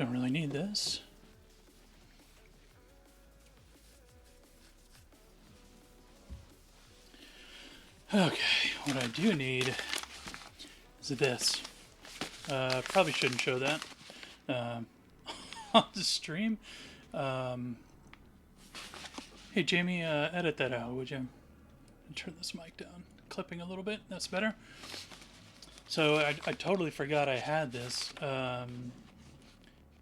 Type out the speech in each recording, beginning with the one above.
Don't really need this. Okay, what I do need is this. Probably shouldn't show that on the stream. Hey Jamie, edit that out, would you? Turn this mic down. Clipping a little bit, that's better. So I totally forgot I had this.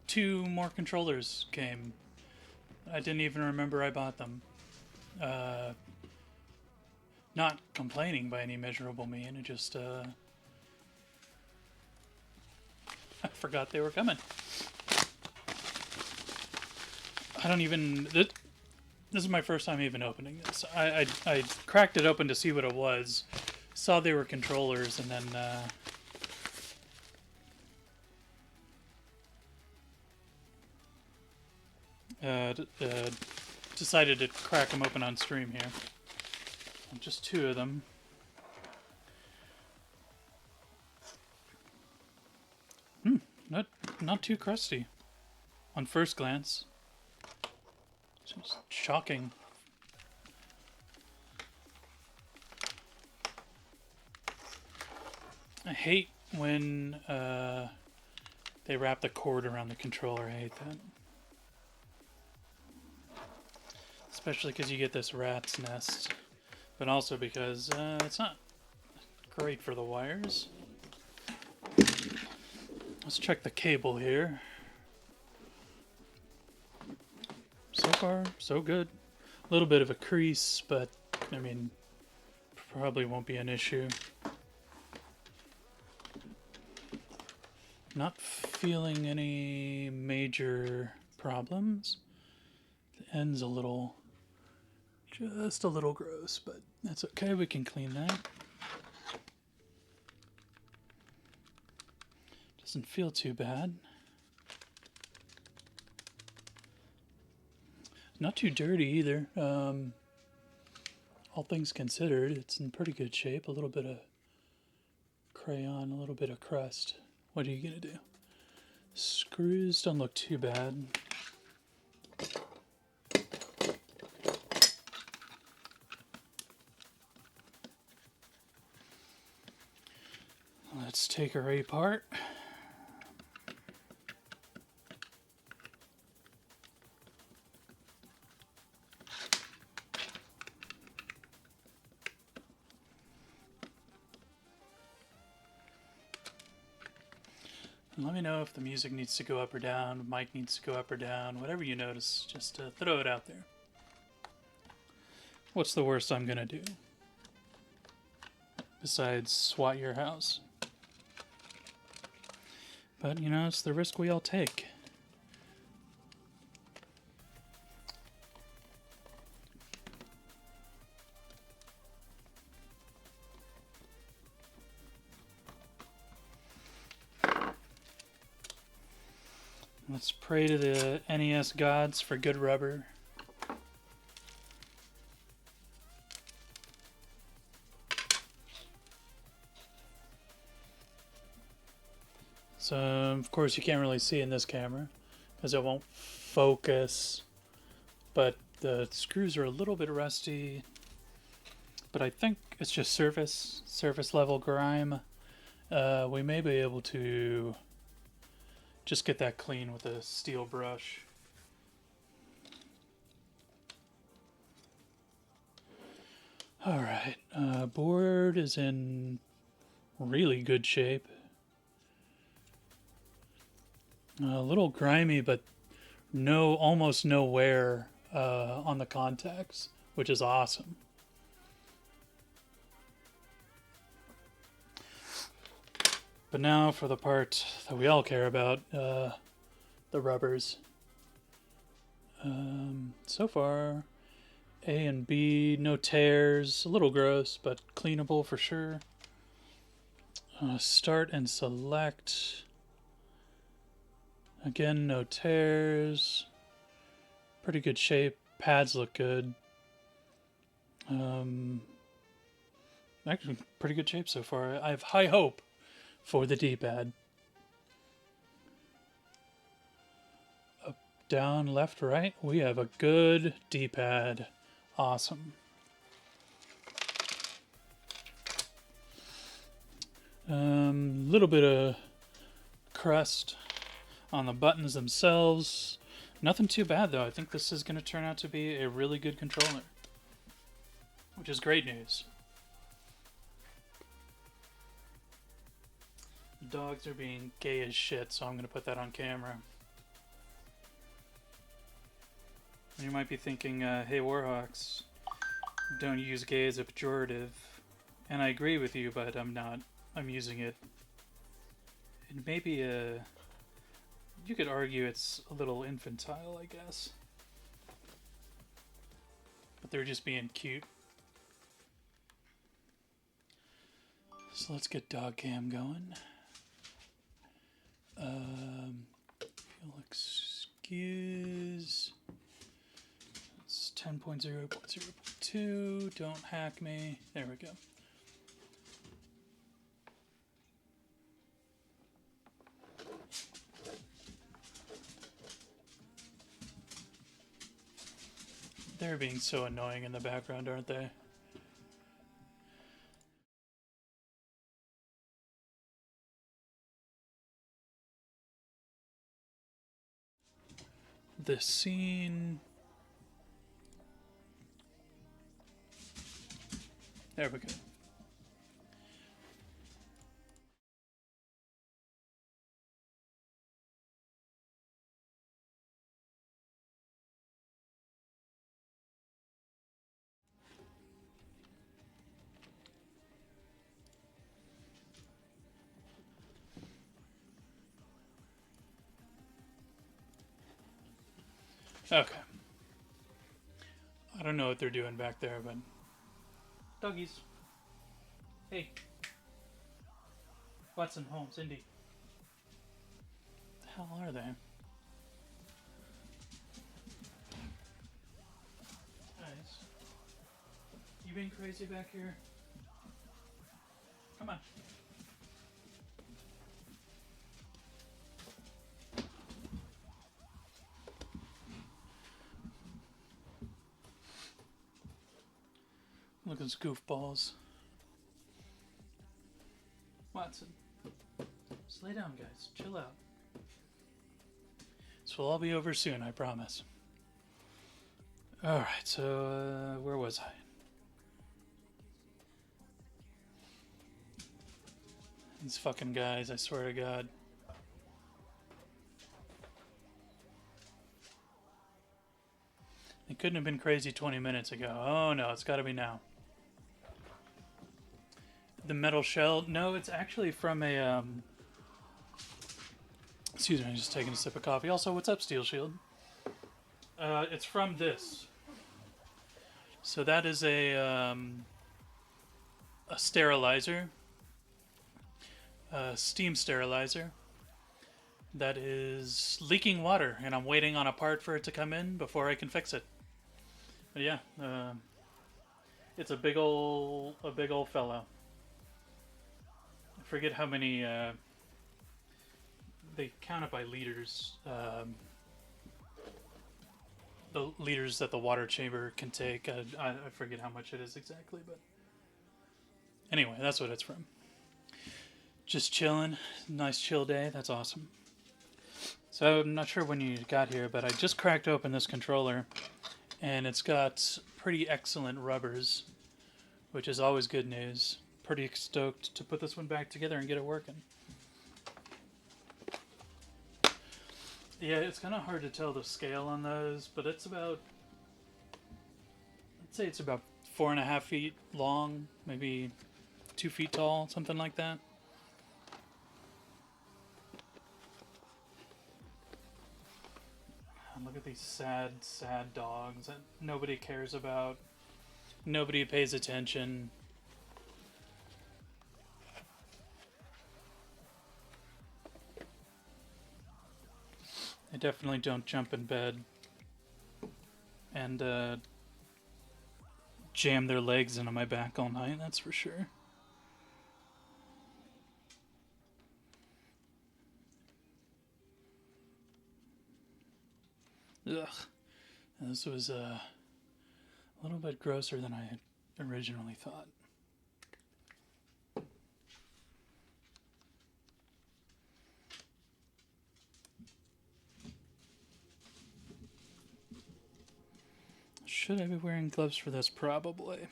2 more controllers came. I didn't even remember I bought them. Not complaining by any measurable mean, it just, I forgot they were coming. I don't even... This is my first time even opening this. I cracked it open to see what it was. Saw they were controllers, and then decided to crack them open on stream here. Just 2 of them. Not too crusty on first glance. Just shocking. I hate when they wrap the cord around the controller. I hate that. Especially because you get this rat's nest. But also because it's not great for the wires. Let's check the cable here. So far, so good. A little bit of a crease, but I mean, probably won't be an issue. Not feeling any major problems. The end's a little, just a little gross, but that's okay, we can clean that. Doesn't feel too bad. Not too dirty either. All things considered, it's in pretty good shape. A little bit of crayon, a little bit of crust. What are you gonna do? Screws don't look too bad. Let's take her apart. And let me know if the music needs to go up or down, mic needs to go up or down, whatever you notice, just throw it out there. What's the worst I'm gonna do? Besides swat your house. But, you know, it's the risk we all take. Let's pray to the NES gods for good rubber. So, of course, you can't really see in this camera because it won't focus. But the screws are a little bit rusty. But I think it's just surface level grime. We may be able to just get that clean with a steel brush. Alright, board is in really good shape. A little grimy, but almost no wear on the contacts, which is awesome. But now for the part that we all care about, the rubbers. So far, A and B, no tears, a little gross, but cleanable for sure. Start and select. Again, no tears. Pretty good shape. Pads look good. Actually, pretty good shape so far. I have high hope for the D-pad. down, left, right. We have a good D-pad. Awesome. Little bit of crust on the buttons themselves. Nothing too bad though. I think this is going to turn out to be a really good controller, which is great news. The dogs are being gay as shit, so I'm going to put that on camera. And you might be thinking, hey Warhawks, don't use gay as a pejorative. And I agree with you, but I'm not. I'm using it. And maybe you could argue it's a little infantile, I guess. But they're just being cute. So let's get dog cam going. You'll excuse. It's 10.0.0.2. Don't hack me. There we go. They're being so annoying in the background, aren't they? The scene. There we go. Okay. I don't know what they're doing back there, but... Doggies. Hey. Watson, Holmes, Indy. What the hell are they? Nice. You being crazy back here? Come on. Look at those goofballs. Watson. Just lay down, guys. Chill out. This will all be over soon, I promise. Alright, so where was I? These fucking guys, I swear to God. It couldn't have been crazy 20 minutes ago. Oh no, it's gotta be now. The metal shell? No, it's actually from a, excuse me, I'm just taking a sip of coffee. Also, what's up, Steel Shield? It's from this. So that is a sterilizer. A steam sterilizer. That is leaking water, and I'm waiting on a part for it to come in before I can fix it. But yeah, it's a big ol' fellow. I forget how many, they count it by liters. The liters that the water chamber can take. I forget how much it is exactly, but anyway, that's what it's from. Just chilling. Nice chill day. That's awesome. So I'm not sure when you got here, but I just cracked open this controller, and it's got pretty excellent rubbers, which is always good news. Pretty stoked to put this one back together and get it working. Yeah, it's kind of hard to tell the scale on those, but it's about, I'd say it's about 4.5 feet long, maybe 2 feet tall, something like that. And look at these sad, sad dogs that nobody cares about. Nobody pays attention. They definitely don't jump in bed and jam their legs into my back all night, that's for sure. Ugh. This was a little bit grosser than I had originally thought. Should I be wearing gloves for this? Probably.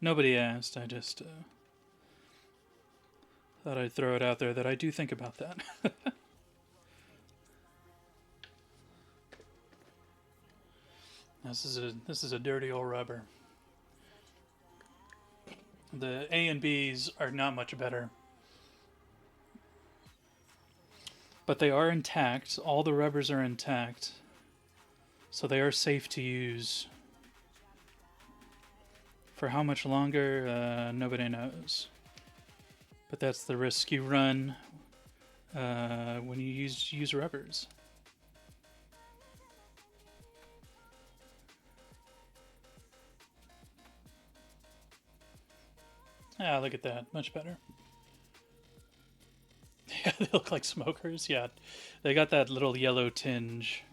Nobody asked. I just thought I'd throw it out there that I do think about that. This is a dirty old rubber. The A and B's are not much better, but they are intact. All the rubbers are intact, so they are safe to use. For how much longer, nobody knows. But that's the risk you run when you use rubbers. Ah, look at that. Much better. Yeah, they look like smokers. Yeah, they got that little yellow tinge.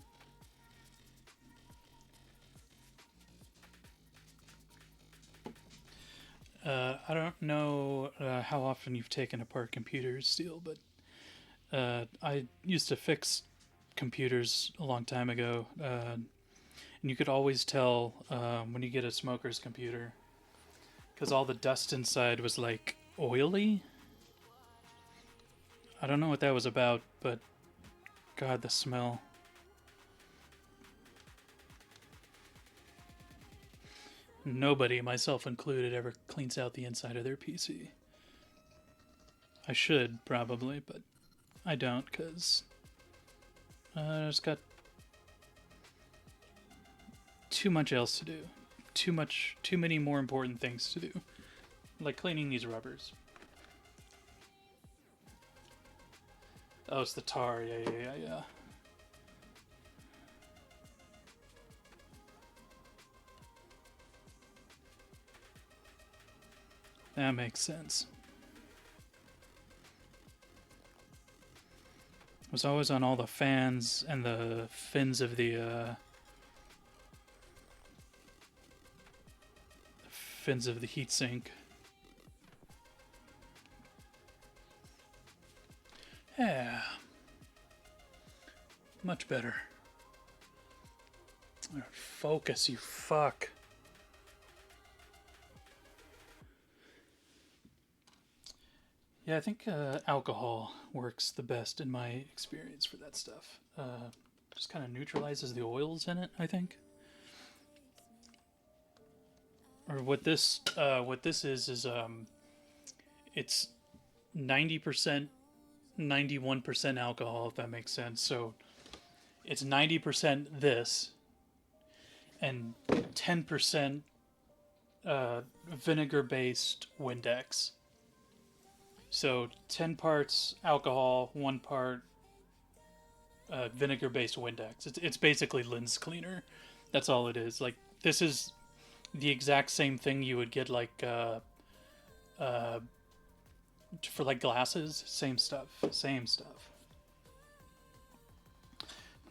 I don't know how often you've taken apart computers, Steel, but I used to fix computers a long time ago, and you could always tell when you get a smoker's computer because all the dust inside was like oily. I don't know what that was about, but God, the smell. Nobody, myself included, ever cleans out the inside of their PC. I should, probably, but I don't, because I just got too much else to do. Too many more important things to do. Like cleaning these rubbers. Oh, it's the tar. Yeah. That makes sense. It was always on all the fans and the fins of the heatsink. Yeah. Much better. Focus, you fuck. Yeah, I think alcohol works the best in my experience for that stuff. Just kind of neutralizes the oils in it, I think. Or what this is it's 90%, 91% alcohol, if that makes sense. So it's 90% this and 10% vinegar-based Windex. So 10 parts alcohol, 1 part vinegar-based Windex. It's basically lens cleaner. That's all it is. Like, this is the exact same thing you would get like for like glasses. Same stuff.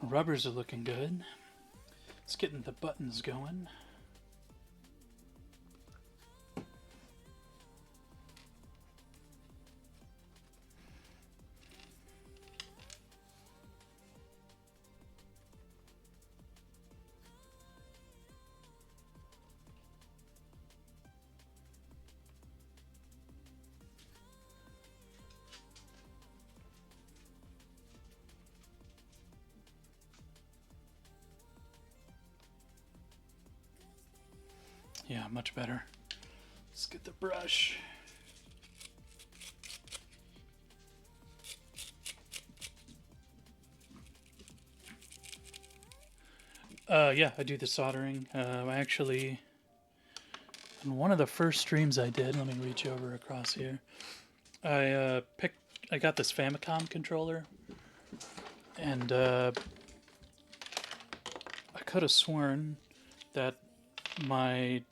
Rubbers are looking good. It's getting the buttons going. Yeah, much better. Let's get the brush. Yeah, I do the soldering. I actually, in one of the first streams I did, let me reach over across here. I got this Famicom controller, and I could have sworn that my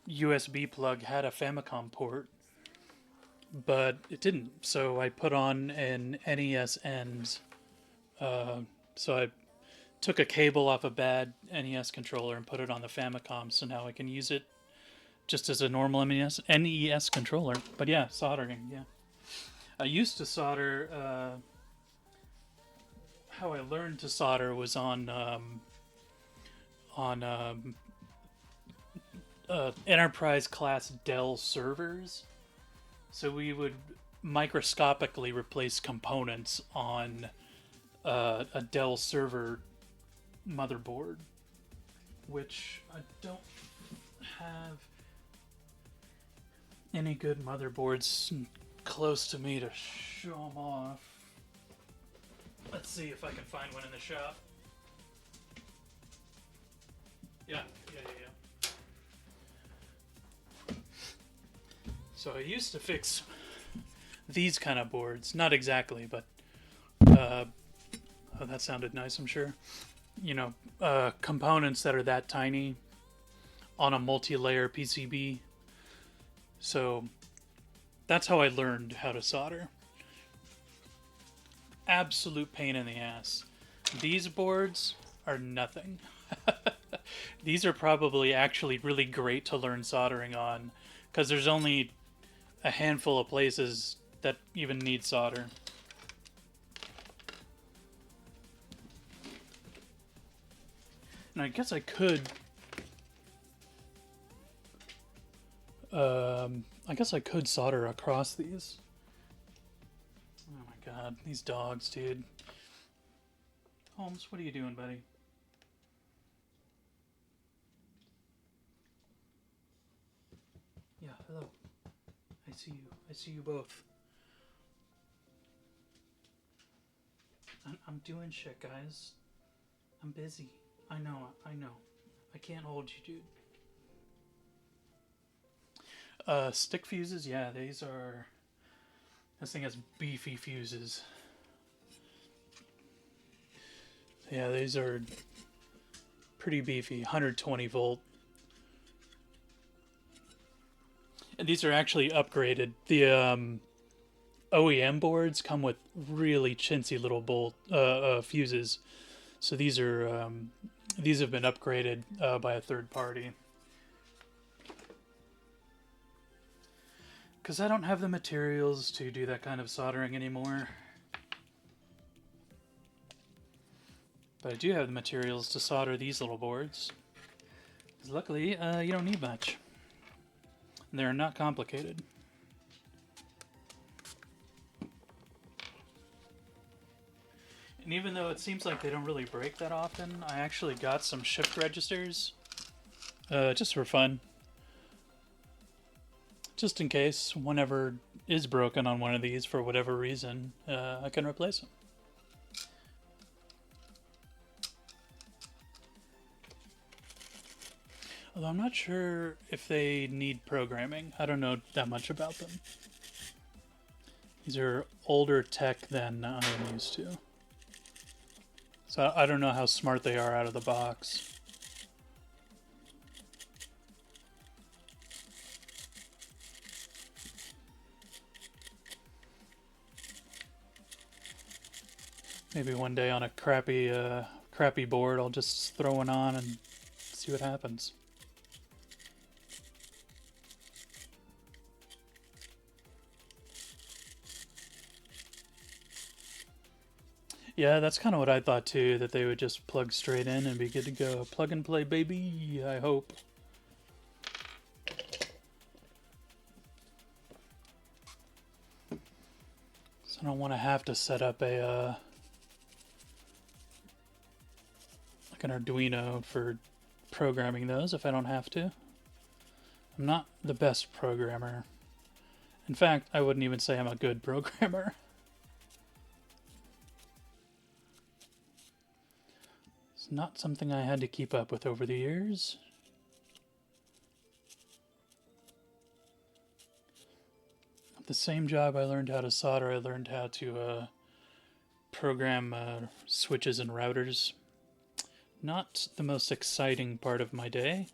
USB plug had a Famicom port, but it didn't. So I put on an NES end. So I took a cable off a bad NES controller and put it on the Famicom, so now I can use it just as a normal NES controller. But yeah, soldering, yeah. I used to solder. How I learned to solder was on enterprise class Dell servers. So we would microscopically replace components on a Dell server motherboard, which I don't have any good motherboards close to me to show them off. Let's see if I can find one in the shop. Yeah. So I used to fix these kind of boards. Not exactly, but oh, that sounded nice, I'm sure. You know, components that are that tiny on a multi-layer PCB. So that's how I learned how to solder. Absolute pain in the ass. These boards are nothing. These are probably actually really great to learn soldering on, because there's only a handful of places that even need solder. And I guess I could solder across these. Oh my god, these dogs, dude. Holmes, what are you doing, buddy? Yeah, hello. I see you. I see you both. I'm doing shit, guys. I'm busy. I know. I can't hold you, dude. Stick fuses, yeah, these are... This thing has beefy fuses. Yeah, these are pretty beefy, 120 volt. And these are actually upgraded. The OEM boards come with really chintzy little fuses. So these are these have been upgraded by a third party. Because I don't have the materials to do that kind of soldering anymore. But I do have the materials to solder these little boards. Because luckily, you don't need much. They're not complicated. And even though it seems like they don't really break that often, I actually got some shift registers. Just for fun. Just in case, whenever is broken on one of these for whatever reason, I can replace them. Although I'm not sure if they need programming. I don't know that much about them. These are older tech than I am used to. So I don't know how smart they are out of the box. Maybe one day on a crappy board, I'll just throw one on and see what happens. Yeah, that's kind of what I thought too, that they would just plug straight in and be good to go. Plug and play, baby, I hope. So I don't want to have to set up a like an Arduino for programming those if I don't have to. I'm not the best programmer. In fact, I wouldn't even say I'm a good programmer. It's not something I had to keep up with over the years. At the same job I learned how to solder, I learned how to program switches and routers. Not the most exciting part of my day.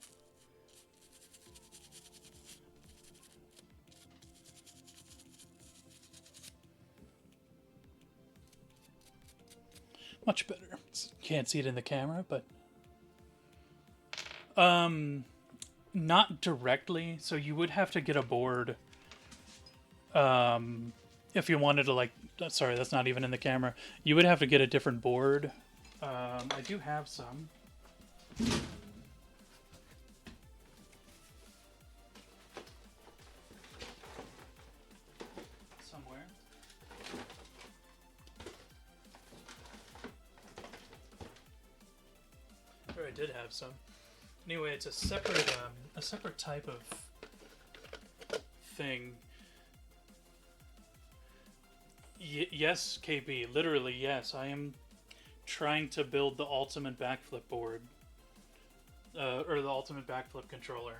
much better. Can't see it in the camera, but not directly. So you would have to get a board if you wanted to, like, sorry, that's not even in the camera. You would have to get a different board. I do have some. Somewhere. Or I did have some. Anyway, it's a separate type of thing. Yes, KB, literally, yes. I am trying to build the ultimate backflip board. Or the ultimate backflip controller.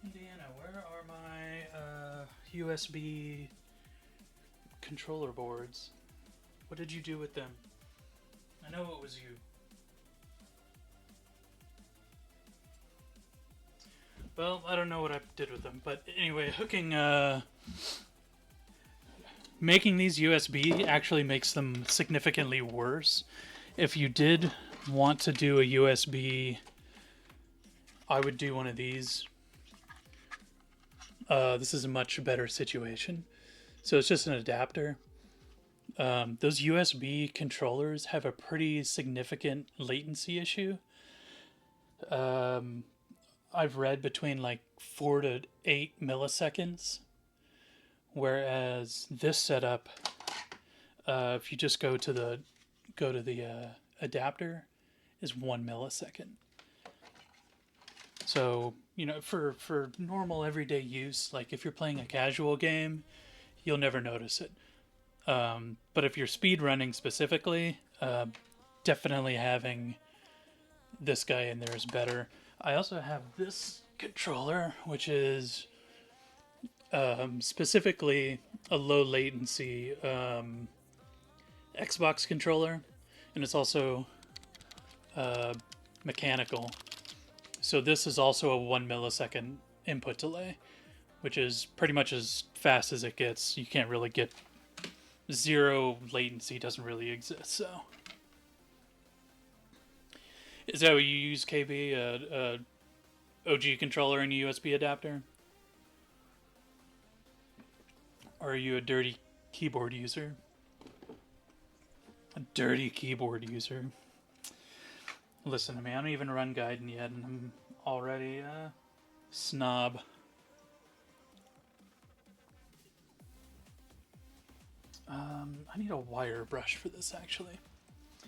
Indiana, where are my USB controller boards? What did you do with them? I know it was you. Well, I don't know what I did with them, but anyway, making these USB actually makes them significantly worse. If you did want to do a USB, I would do one of these. This is a much better situation. So it's just an adapter. Those USB controllers have a pretty significant latency issue. I've read between like 4 to 8 milliseconds, whereas this setup, if you just go to the adapter, is 1 millisecond. So, you know, for normal everyday use, like if you're playing a casual game, you'll never notice it. But if you're speed running specifically, definitely having this guy in there is better. I also have this controller, which is specifically a low latency Xbox controller, and it's also mechanical. So this is also a 1 millisecond input delay, which is pretty much as fast as it gets. You can't really get zero latency, doesn't really exist. So is that what you use, KB? OG controller and a USB adapter? Or are you a dirty keyboard user? A dirty keyboard user. Listen to me, I don't even run Gaiden yet, and I'm already a snob. I need a wire brush for this, actually.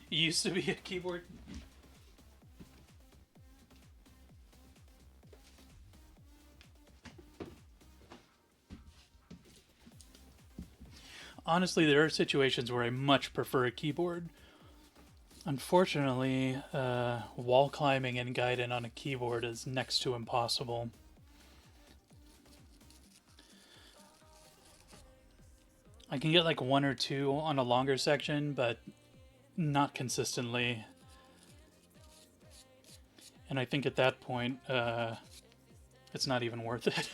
It used to be a keyboard. Honestly, there are situations where I much prefer a keyboard. Unfortunately, wall climbing and Gaiden on a keyboard is next to impossible. I can get like 1 or 2 on a longer section, but not consistently. And I think at that point, it's not even worth it.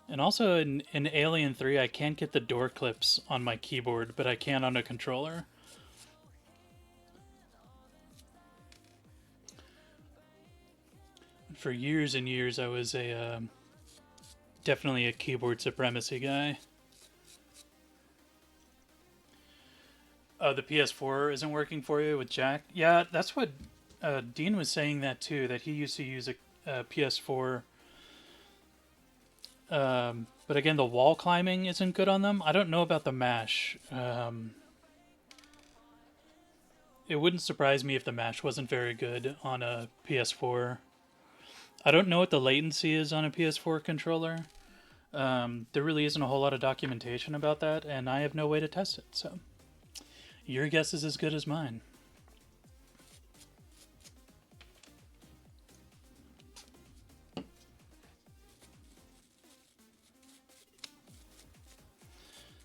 And also in Alien 3, I can't get the door clips on my keyboard, but I can on a controller. For years and years, I was definitely a keyboard supremacy guy. The PS4 isn't working for you with Jack? Yeah, that's what Dean was saying that too, that he used to use a PS4. But again, the wall climbing isn't good on them. I don't know about the mash. It wouldn't surprise me if the mash wasn't very good on a PS4. I don't know what the latency is on a PS4 controller. There really isn't a whole lot of documentation about that, and I have no way to test it, so your guess is as good as mine.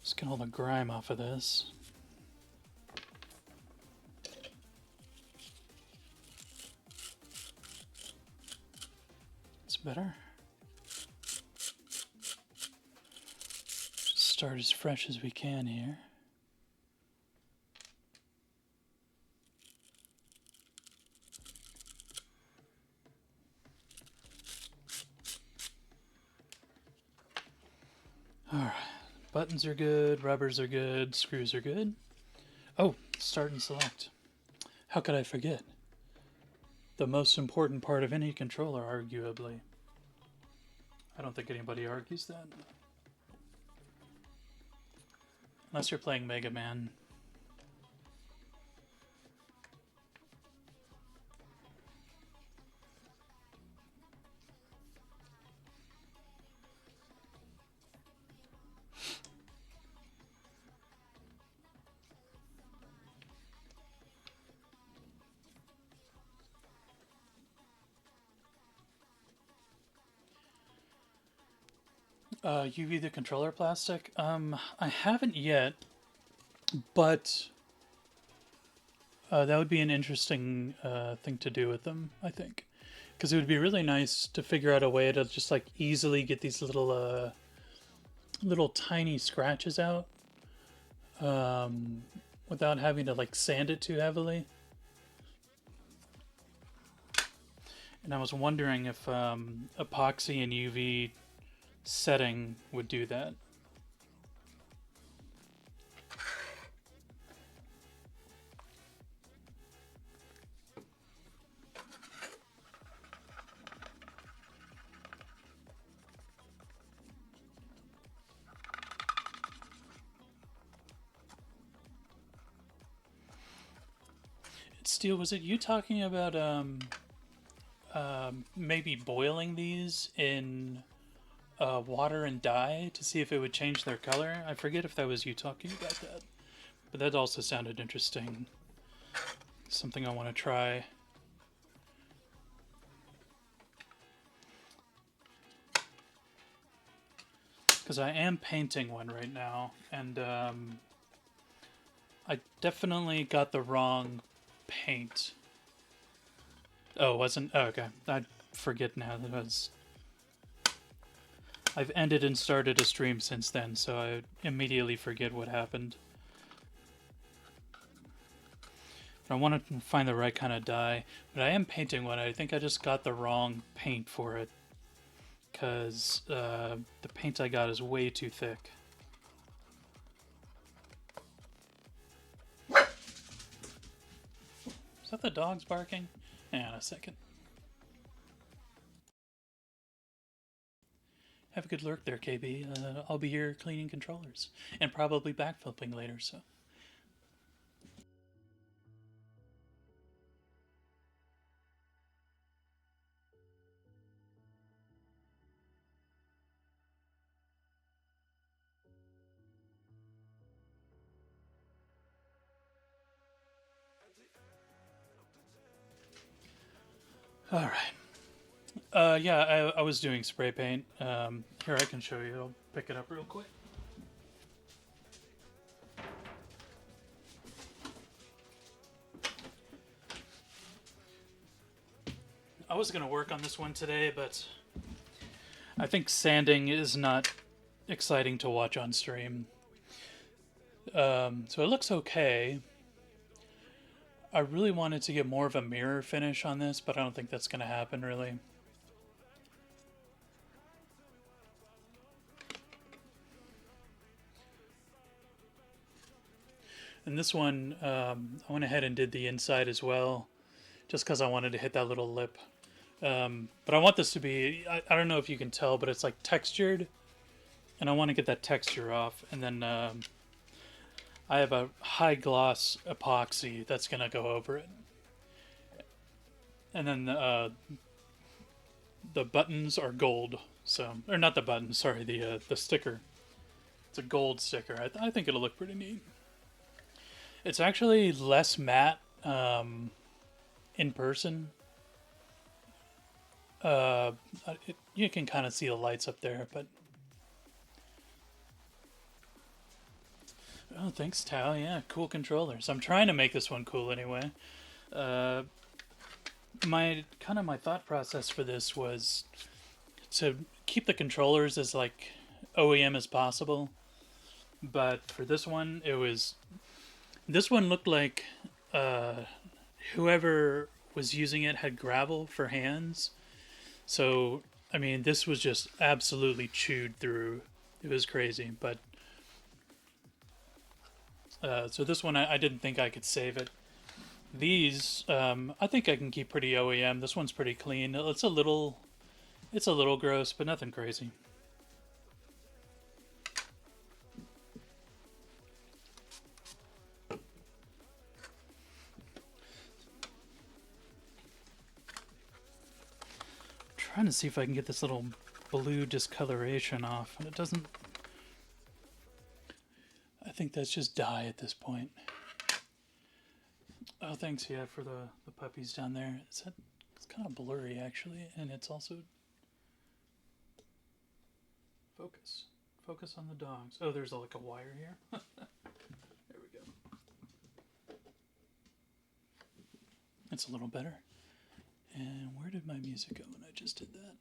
Just get all the grime off of this. It's better. Just start as fresh as we can here. Alright, buttons are good, rubbers are good, screws are good. Oh, start and select. How could I forget? The most important part of any controller, arguably. I don't think anybody argues that. Unless you're playing Mega Man. UV the controller plastic? I haven't yet, but that would be an interesting thing to do with them, I think. Because it would be really nice to figure out a way to just like easily get these little tiny scratches out without having to like sand it too heavily. And I was wondering if epoxy and UV setting would do that. Steel, was it you talking about maybe boiling these in water and dye to see if it would change their color? I forget if that was you talking about that, but that also sounded interesting. Something I want to try. Because I am painting one right now, and I definitely got the wrong paint. Oh, it wasn't? Oh, okay. I forget now that it was. I've ended and started a stream since then, so I immediately forget what happened. I want to find the right kind of dye, but I am painting one. I think I just got the wrong paint for it, because the paint I got is way too thick. Is that the dogs barking? Hang on a second. Have a good lurk there, KB. I'll be here cleaning controllers and probably backflipping later, so. All right. Yeah, I was doing spray paint. Here, I can show you. I'll pick it up real quick. I was going to work on this one today, but I think sanding is not exciting to watch on stream. So it looks okay. I really wanted to get more of a mirror finish on this, but I don't think that's going to happen, really. And this one, I went ahead and did the inside as well, just because I wanted to hit that little lip. But I want this to be, I don't know if you can tell, but it's like textured, and I want to get that texture off. And then I have a high gloss epoxy that's going to go over it. And then the buttons are gold, so, or not the buttons, sorry, the sticker. It's a gold sticker. I think it'll look pretty neat. It's actually less matte in person. You can kind of see the lights up there, but oh, thanks, Tao. Yeah, cool controllers. I'm trying to make this one cool anyway. My thought process for this was to keep the controllers as like OEM as possible. But for this one, this one looked like uh, whoever was using it had gravel for hands. So, I mean, this was just absolutely chewed through. It was crazy. But, so this one, I didn't think I could save it. These, I think I can keep pretty OEM. This one's pretty clean. It's a little gross, but nothing crazy. Trying to see if I can get this little blue discoloration off, and it doesn't. I think that's just dye at this point. Oh, thanks, yeah, for the puppies down there. It's kind of blurry, actually, and it's also... Focus. Focus on the dogs. Oh, there's like a wire here. There we go. It's a little better. And where did my music go when I just did that?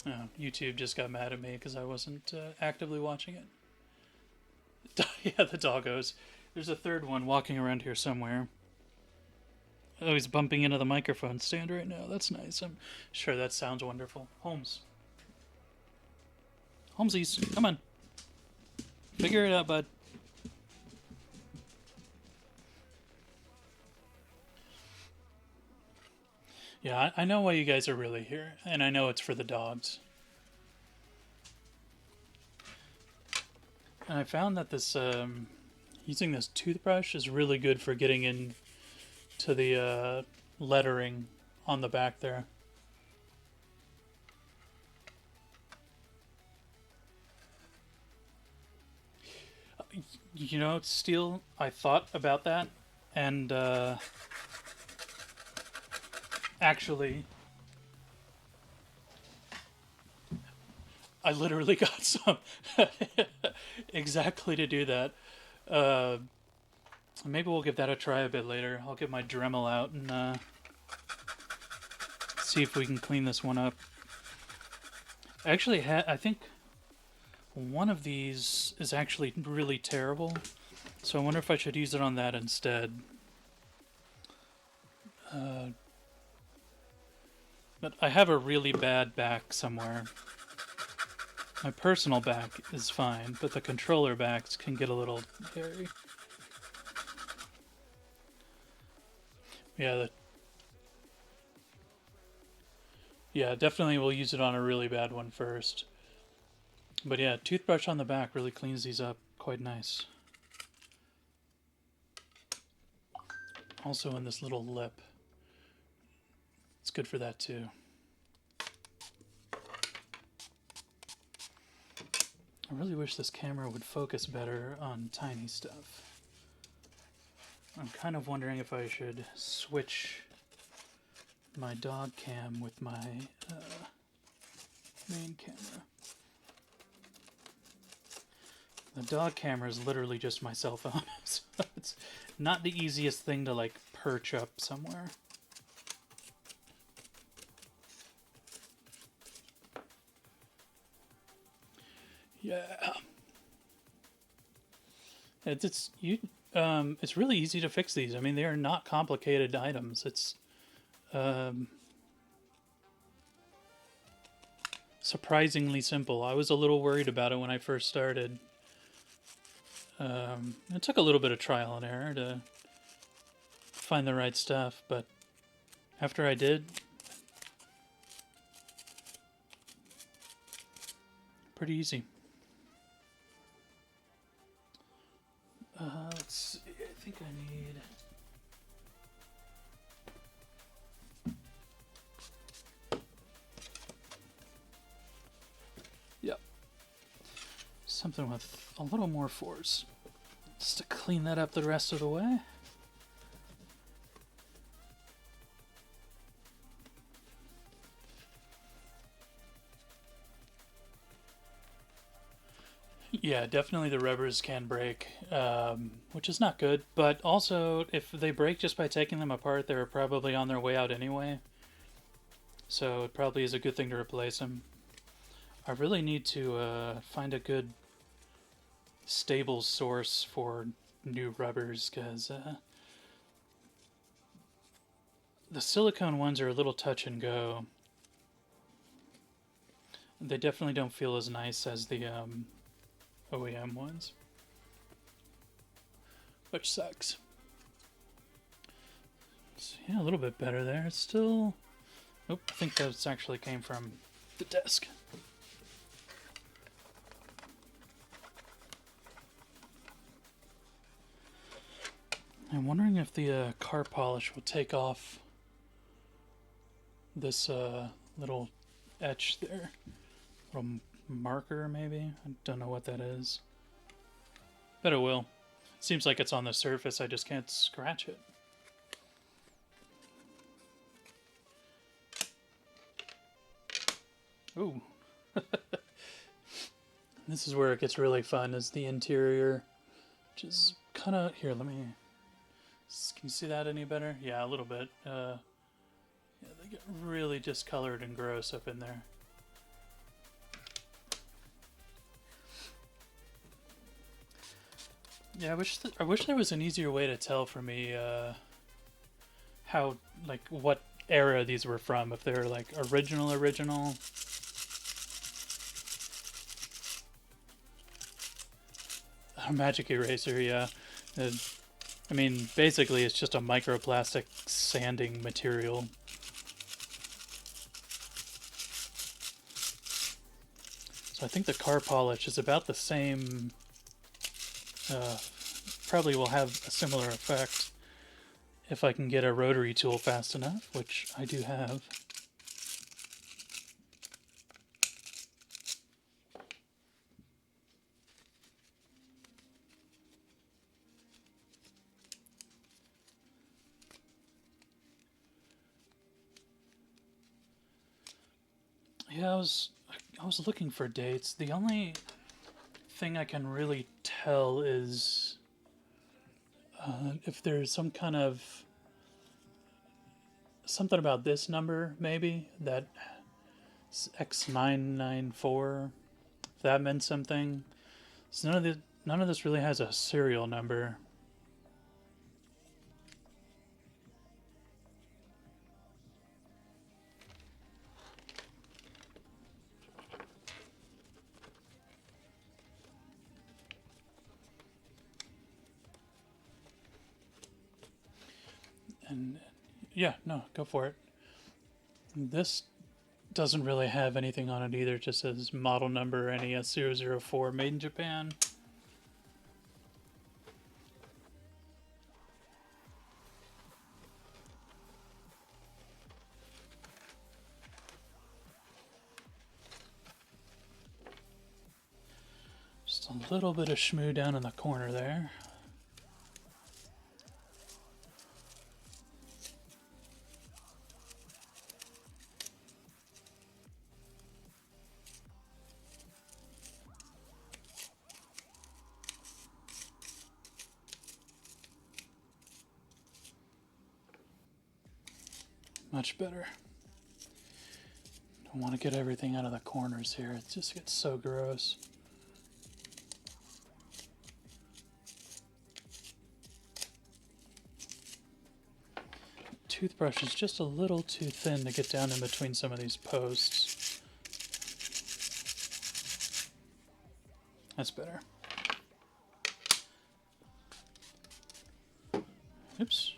Oh, YouTube just got mad at me because I wasn't actively watching it. Yeah, the doggos. There's a third one walking around here somewhere. Oh, he's bumping into the microphone stand right now. That's nice. I'm sure that sounds wonderful. Holmes. Holmesies, come on. Figure it out, bud. Yeah, I know why you guys are really here, and I know it's for the dogs. And I found that this using this toothbrush is really good for getting into the lettering on the back there. You know, Steel, I thought about that, and actually, I literally got some exactly to do that. Maybe we'll give that a try a bit later. I'll get my Dremel out and see if we can clean this one up. Actually, I think one of these is actually really terrible, so I wonder if I should use it on that instead. But I have a really bad back somewhere. My personal back is fine, but the controller backs can get a little hairy. Yeah, definitely we'll use it on a really bad one first. But yeah, toothbrush on the back really cleans these up quite nice. Also in this little lip. It's good for that too. I really wish this camera would focus better on tiny stuff. I'm kind of wondering if I should switch my dog cam with my main camera. The dog camera is literally just my cell phone, so it's not the easiest thing to like perch up somewhere. Yeah. It's really easy to fix these. I mean, they are not complicated items. It's surprisingly simple. I was a little worried about it when I first started. It took a little bit of trial and error to find the right stuff, but after I did, pretty easy. Let's see. I think I need... Yep. Something with a little more force. Just to clean that up the rest of the way. Yeah, definitely the rubbers can break, which is not good. But also, if they break just by taking them apart, they're probably on their way out anyway. So it probably is a good thing to replace them. I really need to find a good stable source for new rubbers because the silicone ones are a little touch and go. They definitely don't feel as nice as the OEM ones, which sucks. So, yeah, a little bit better there. It's still. Oh, I think that actually came from the desk. I'm wondering if the car polish will take off this little etch there. Little marker, maybe? I don't know what that is. Bet it will. Seems like it's on the surface, I just can't scratch it. Ooh. This is where it gets really fun, is the interior. Which is kind of... Here, let me... Can you see that any better? Yeah, a little bit. Yeah, they get really discolored and gross up in there. Yeah, I wish there was an easier way to tell for me how, like, what era these were from. If they're like original. A magic eraser, yeah. I mean, basically, it's just a microplastic sanding material. So I think the car polish is about the same. Probably will have a similar effect if I can get a rotary tool fast enough, which I do have. Yeah, I was looking for dates. The only thing I can really tell is if there's some kind of something about this number, maybe that X994. If that meant something. So none of this really has a serial number. And yeah, no, go for it. This doesn't really have anything on it either. It just says model number NES004, made in Japan. Just a little bit of schmoo down in the corner there. Much better. Don't want to get everything out of the corners here. It just gets so gross. Toothbrush is just a little too thin to get down in between some of these posts. That's better. Oops.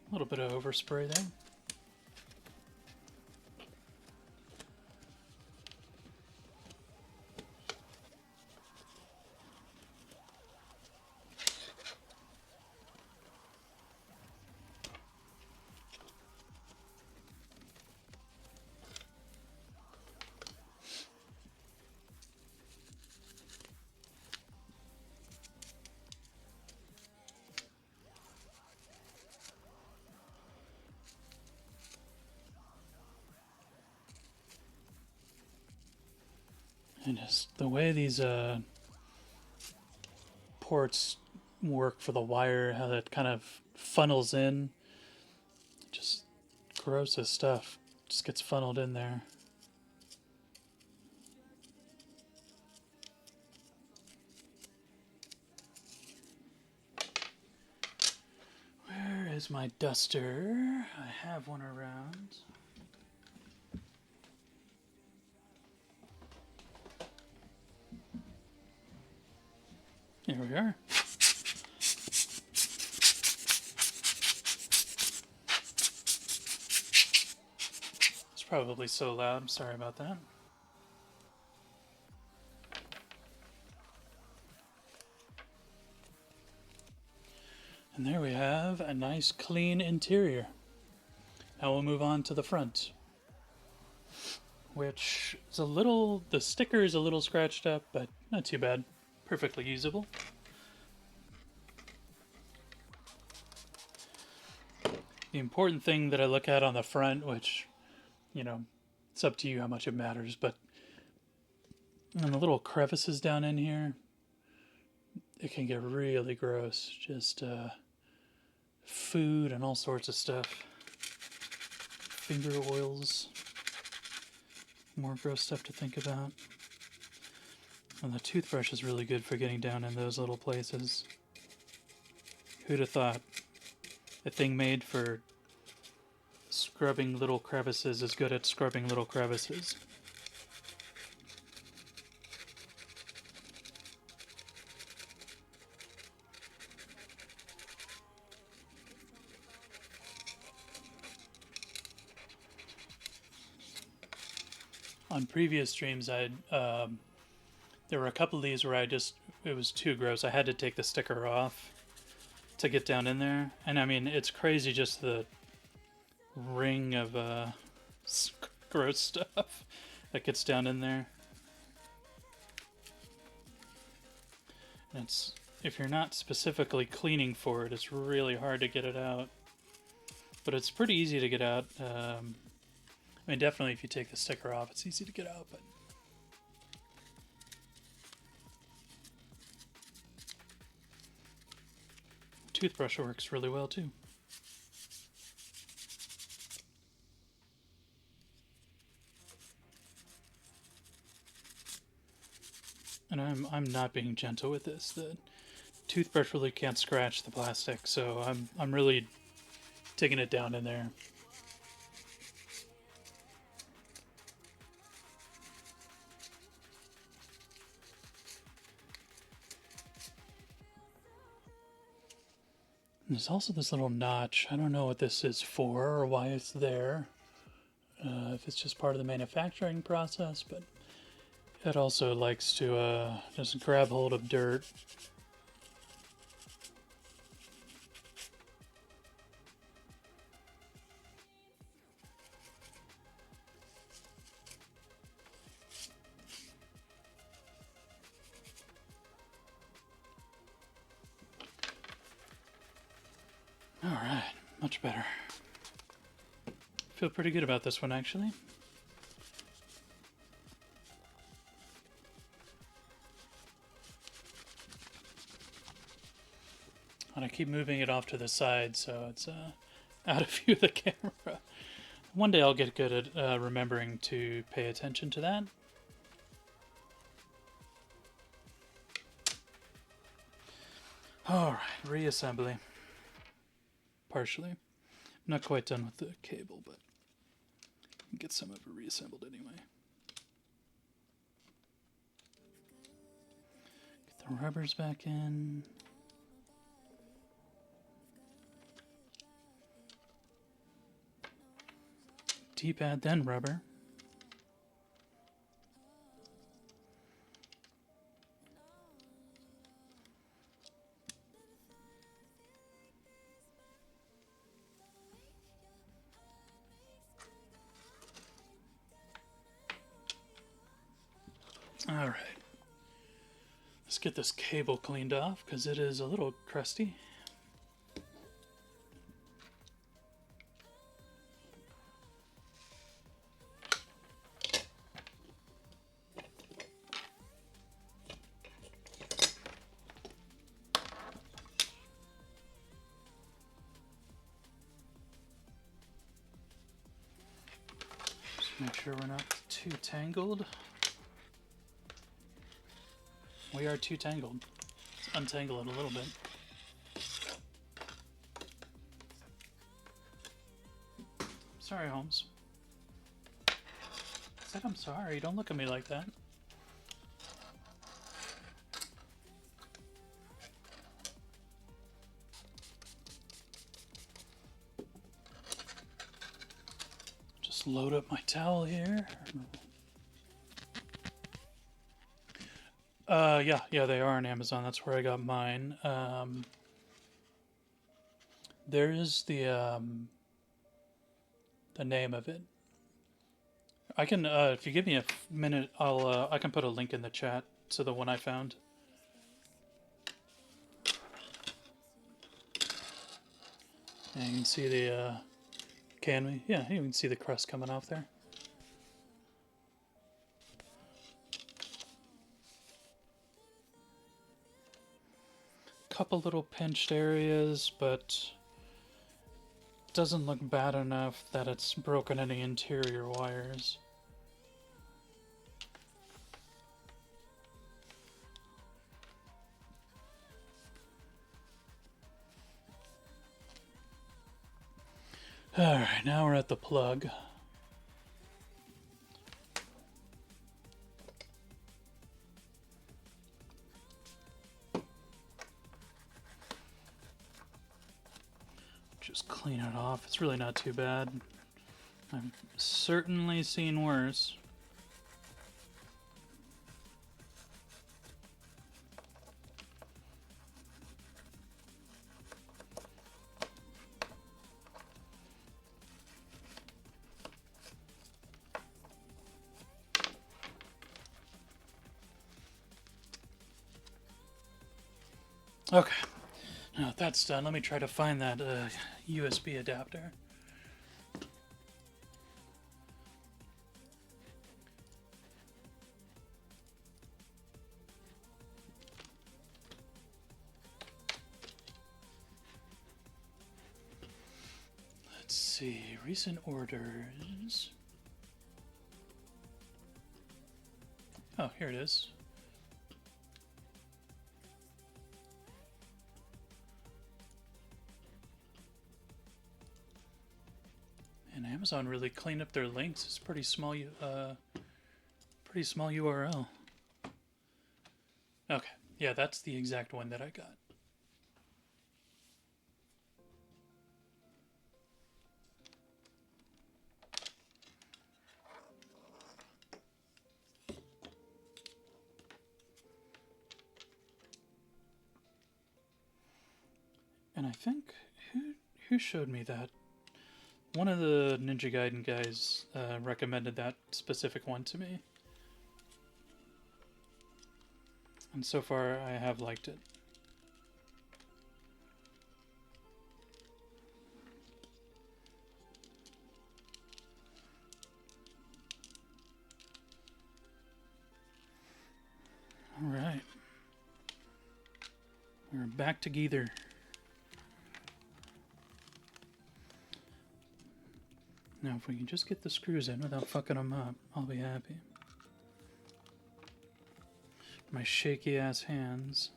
A little bit of overspray there. And just the way these ports work for the wire, how that kind of funnels in, just gross as stuff. Just gets funneled in there. is my duster. I have one around. Here we are. It's probably so loud. I'm sorry about that. And there we have a nice clean interior. Now we'll move on to the front, which is a little, the sticker is a little scratched up, but not too bad. Perfectly usable. The important thing that I look at on the front, which, you know, it's up to you how much it matters, but on the little crevices down in here, it can get really gross. Just food and all sorts of stuff. Finger oils. More gross stuff to think about. And the toothbrush is really good for getting down in those little places. Who'd have thought? A thing made for scrubbing little crevices is good at scrubbing little crevices. On previous streams, there were a couple of these where it was too gross. I had to take the sticker off to get down in there. And I mean, it's crazy just the ring of gross stuff that gets down in there. And it's, if you're not specifically cleaning for it, it's really hard to get it out. But it's pretty easy to get out. I mean, definitely if you take the sticker off, it's easy to get out, but toothbrush works really well too. And I'm not being gentle with this. The toothbrush really can't scratch the plastic, so I'm really taking it down in there. There's also this little notch. I don't know what this is for or why it's there. If it's just part of the manufacturing process, but it also likes to just grab hold of dirt. Alright, much better. Feel pretty good about this one, actually. And I keep moving it off to the side, so it's out of view of the camera. One day I'll get good at remembering to pay attention to that. Alright, reassembly. Partially. Not quite done with the cable, but get some of it reassembled anyway. Get the rubbers back in. D-pad, then rubber. Alright. Let's get this cable cleaned off because it is a little crusty. Just make sure we're not too tangled. We are too tangled. Let's untangle it a little bit. Sorry, Holmes. I said I'm sorry. Don't look at me like that. Just load up my towel here. Yeah, they are on Amazon. That's where I got mine. There is the name of it. I can, if you give me a minute, I can put a link in the chat to the one I found. And you can see the, can we? Yeah, you can see the crust coming off there. Couple little pinched areas, but doesn't look bad enough that it's broken any interior wires. Alright, now we're at the plug. Just clean it off. It's really not too bad. I've certainly seen worse. Okay, now that that's done, let me try to find that USB adapter. Let's see, recent orders. Oh, here it is. And Amazon really cleaned up their links. It's pretty small URL. Okay, yeah, that's the exact one that I got. And I think who showed me that? One of the Ninja Gaiden guys recommended that specific one to me. And so far, I have liked it. Alright. We're back together. Now, if we can just get the screws in without fucking them up, I'll be happy. My shaky ass hands.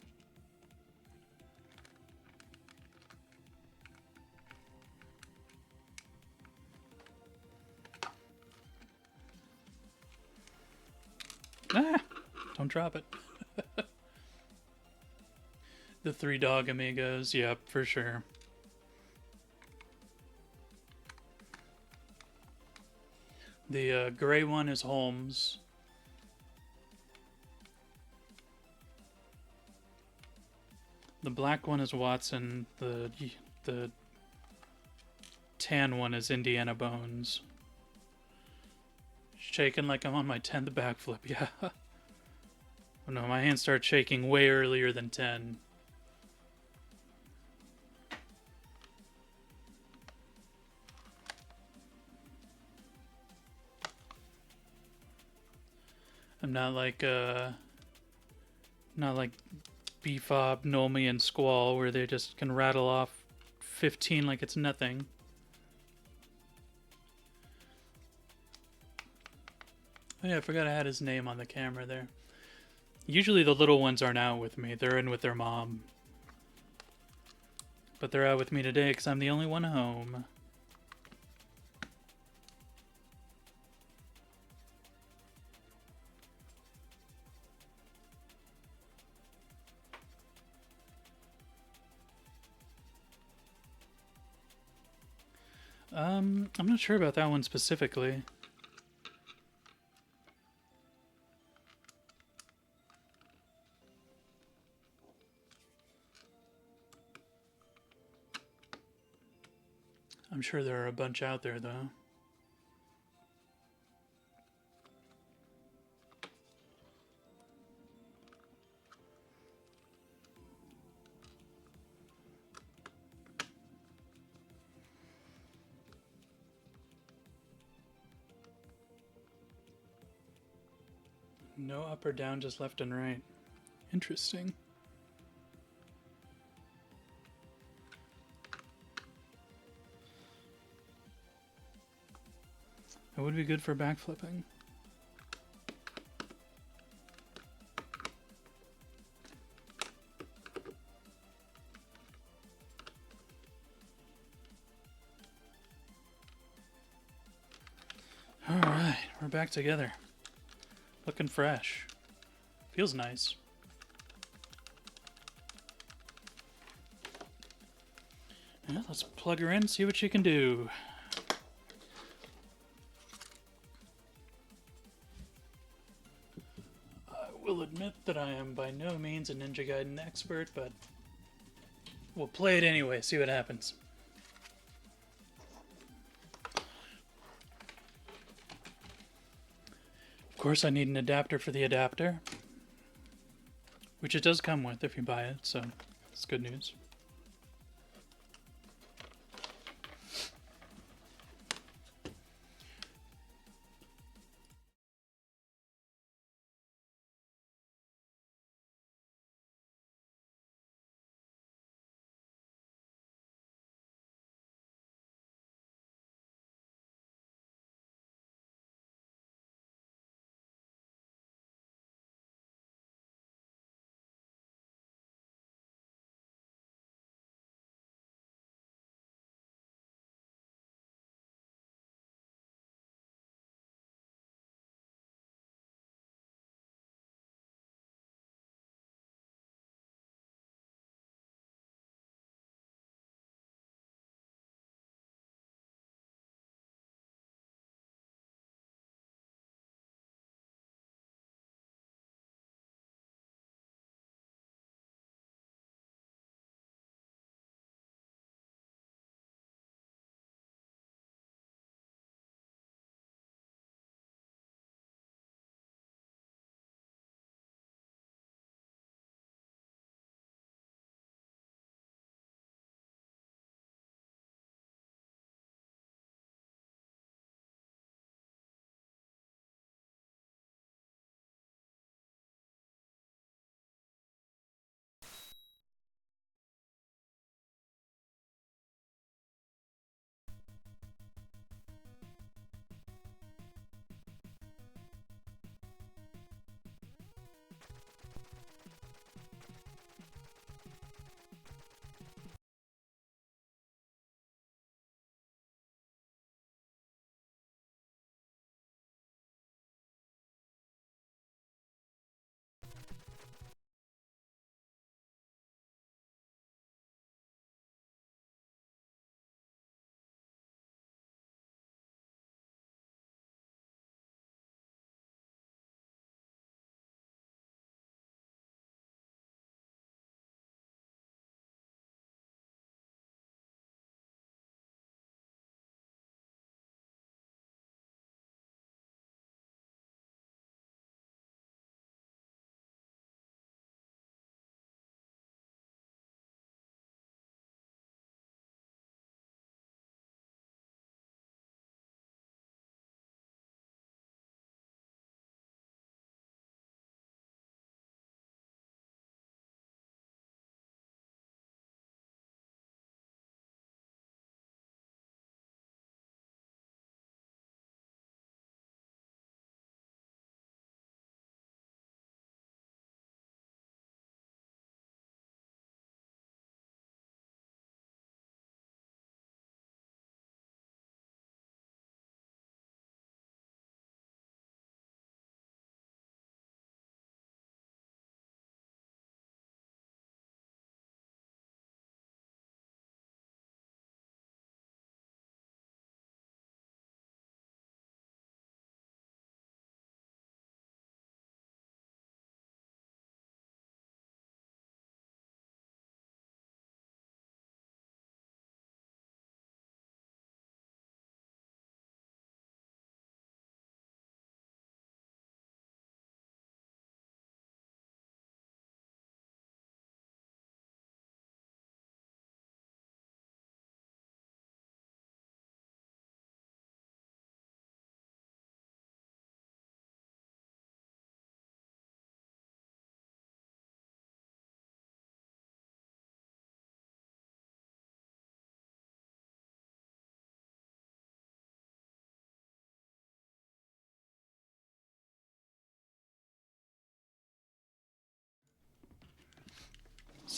Ah! Don't drop it. The 3 dog amigos, yep, for sure. The gray one is Holmes. The black one is Watson. The tan one is Indiana Bones. Shaking like I'm on my 10th backflip, yeah. Oh no, my hands start shaking way earlier than 10. I'm not like Bebop, Nomi, and Squall, where they just can rattle off 15 like it's nothing. Oh yeah, I forgot I had his name on the camera there. Usually the little ones aren't out with me. They're in with their mom. But they're out with me today because I'm the only one home. I'm not sure about that one specifically. I'm sure there are a bunch out there, though. No up or down, just left and right. Interesting. It would be good for backflipping. Alright, we're back together. Looking fresh. Feels nice. Yeah, let's plug her in, see what she can do. I will admit that I am by no means a Ninja Gaiden expert, but we'll play it anyway, see what happens. Of course, I need an adapter for the adapter, which it does come with if you buy it, so it's good news.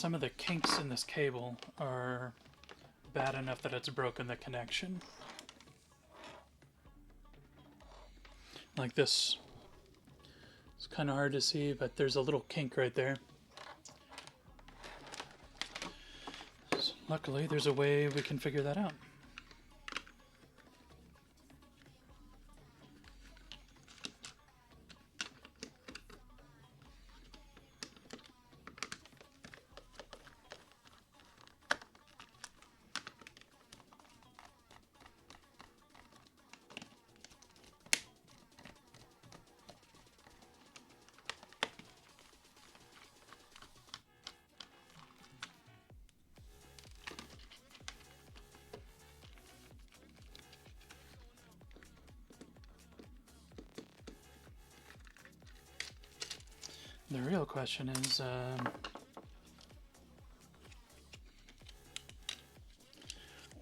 some of the kinks in this cable are bad enough that it's broken the connection. Like this. It's kind of hard to see, but there's a little kink right there. So luckily, there's a way we can figure that out. The real question is,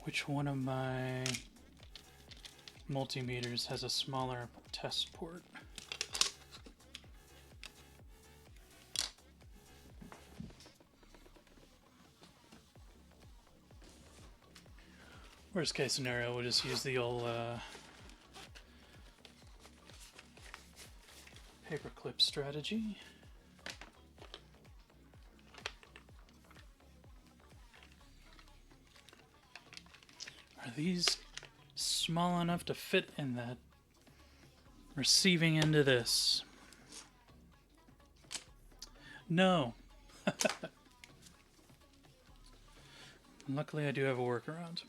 which one of my multimeters has a smaller test port? Worst case scenario, we'll just use the old paperclip strategy. Are these small enough to fit in that receiving end of this? No. Luckily, I do have a workaround.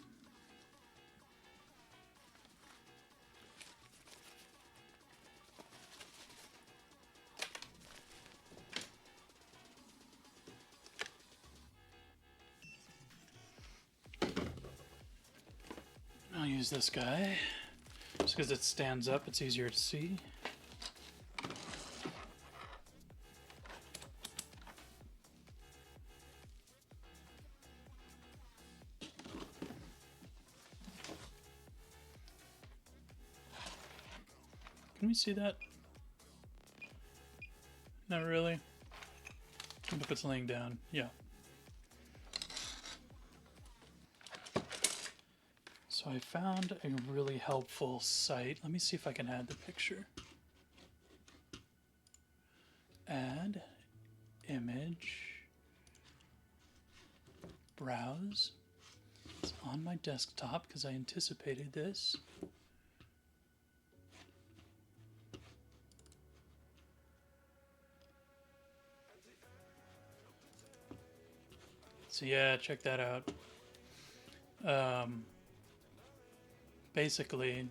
I'll use this guy. Just because it stands up, it's easier to see. Can we see that? Not really. What if it's laying down? Yeah. So I found a really helpful site. Let me see if I can add the picture. Add, image, browse. It's on my desktop because I anticipated this. So yeah, check that out. Basically,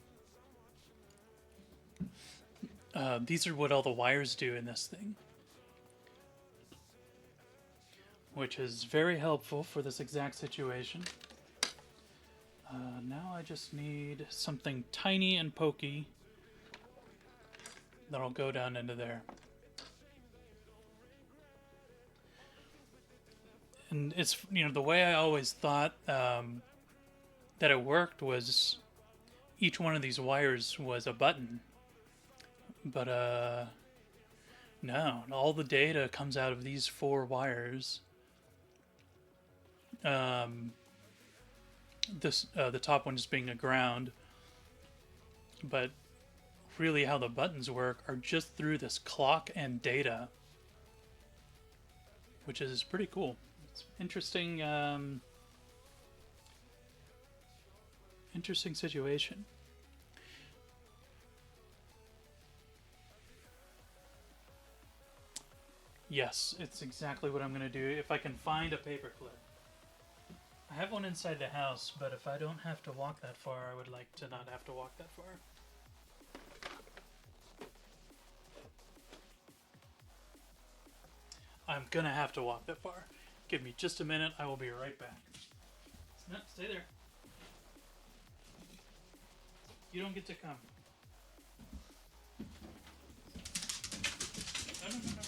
these are what all the wires do in this thing, which is very helpful for this exact situation. Now I just need something tiny and pokey that'll go down into there. And it's, you know, the way I always thought that it worked was each one of these wires was a button. But no, all the data comes out of these 4 wires. The top one just being a ground. But really how the buttons work are just through this clock and data, which is pretty cool. It's interesting, interesting situation. Yes, it's exactly what I'm going to do if I can find a paperclip. I have one inside the house, but if I don't have to walk that far, I would like to not have to walk that far. I'm going to have to walk that far. Give me just a minute, I will be right back. No, stay there. You don't get to come. No.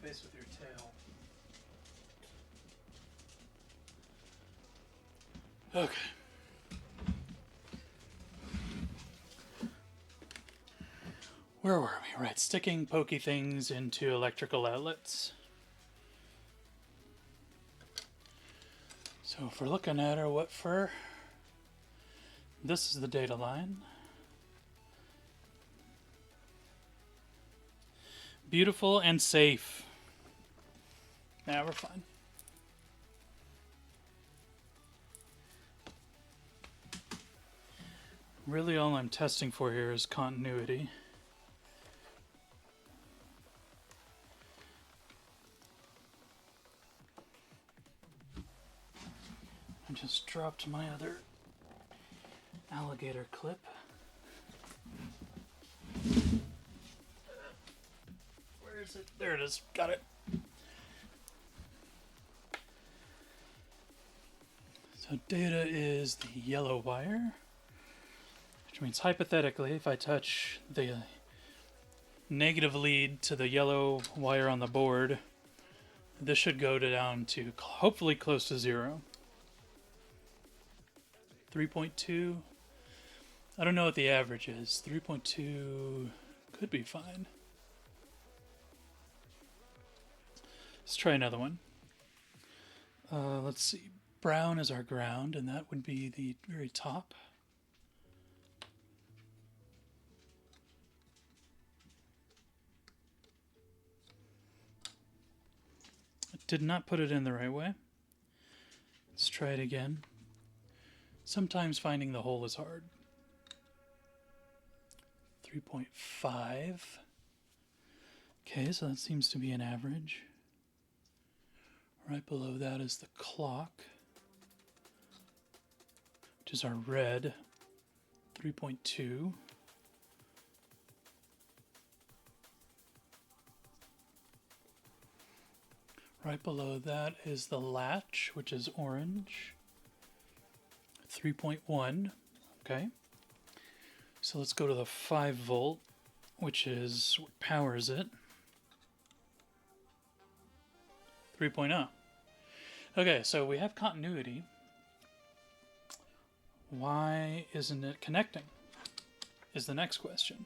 my face with your tail. Okay. Where were we? Right, sticking pokey things into electrical outlets. So if we're looking at our what fur, this is the data line. Beautiful and safe. Now we're fine. Really all I'm testing for here is continuity. I just dropped my other alligator clip. Where is it? There it is. Got it. So data is the yellow wire, which means hypothetically, if I touch the negative lead to the yellow wire on the board, this should go down to hopefully close to 0. 3.2. I don't know what the average is. 3.2 could be fine. Let's try another one. Let's see. Brown is our ground, and that would be the very top. I did not put it in the right way. Let's try it again. Sometimes finding the hole is hard. 3.5. Okay, so that seems to be an average. Right below that is the clock, which is our red, 3.2. Right below that is the latch, which is orange, 3.1. Okay. So let's go to the 5 volt, which is what powers it. 3.0. Okay, so we have continuity. Why isn't it connecting? Is the next question.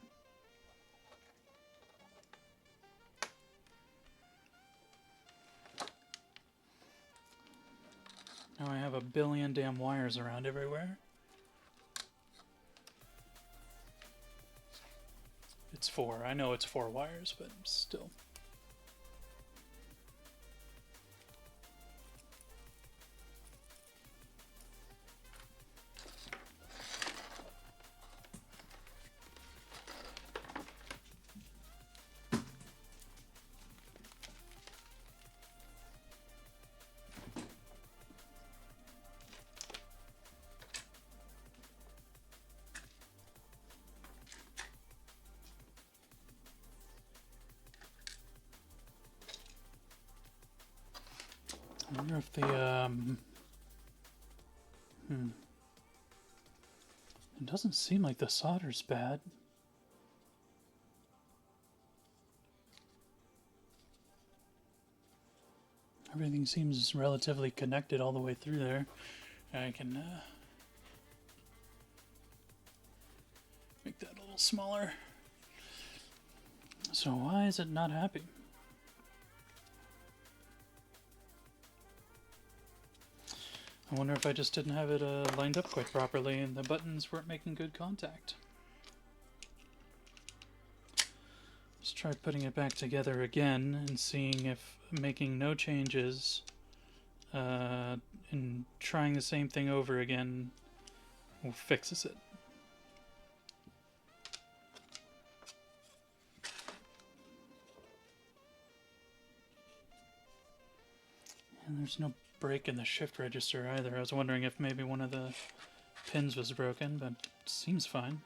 Now I have a billion damn wires around everywhere. It's 4. I know it's 4 wires, but still. I wonder if the, it doesn't seem like the solder's bad. Everything seems relatively connected all the way through there. I can make that a little smaller. So why is it not happy? I wonder if I just didn't have it lined up quite properly and the buttons weren't making good contact. Let's try putting it back together again and seeing if making no changes and trying the same thing over again fixes it. And there's no break in the shift register either. I was wondering if maybe one of the pins was broken, but it seems fine.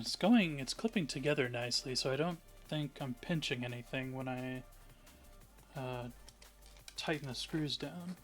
it's clipping together nicely, so I don't think I'm pinching anything when I tighten the screws down.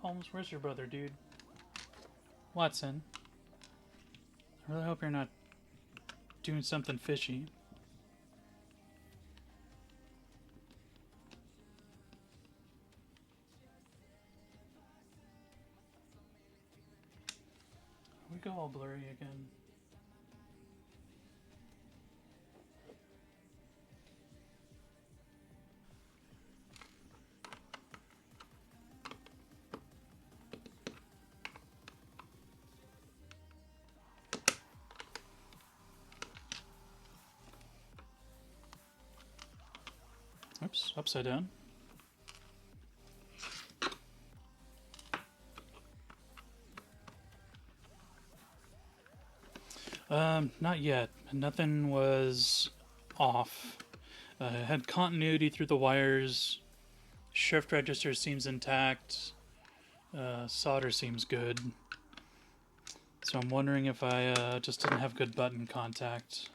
Holmes, where's your brother, dude? Watson, I really hope you're not doing something fishy. We go all blurry again. Oops, upside down. Not yet. Nothing was off. Had continuity through the wires. Shift register seems intact. Solder seems good. So I'm wondering if I just didn't have good button contact.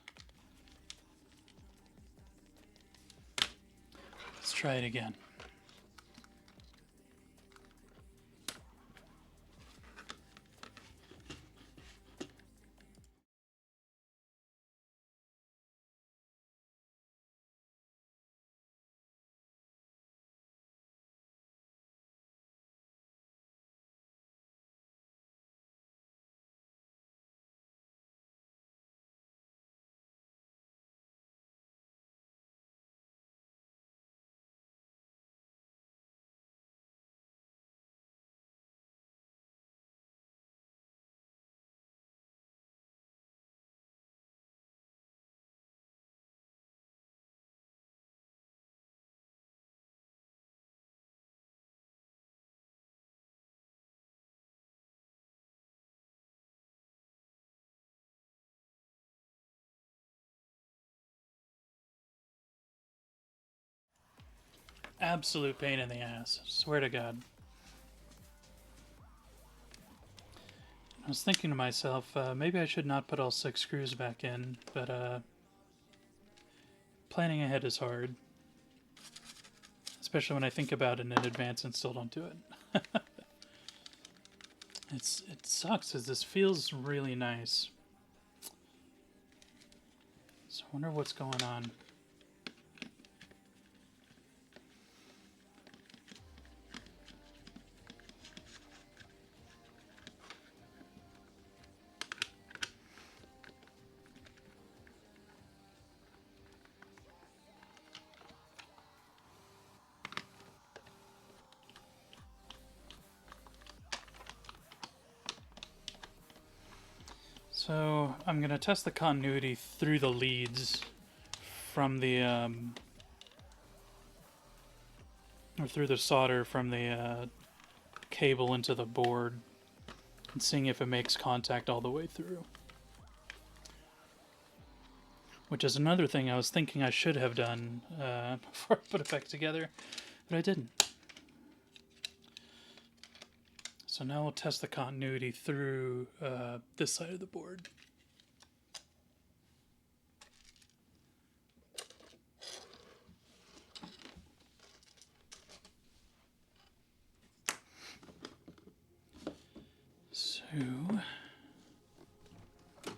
Let's try it again. Absolute pain in the ass. Swear to God. I was thinking to myself, maybe I should not put all 6 screws back in, but planning ahead is hard. Especially when I think about it in advance and still don't do it. It sucks, as this feels really nice. So I wonder what's going on. So I'm going to test the continuity through the leads from the or through the solder from the cable into the board, and seeing if it makes contact all the way through. Which is another thing I was thinking I should have done before I put it back together, but I didn't. So now we'll test the continuity through this side of the board. So, get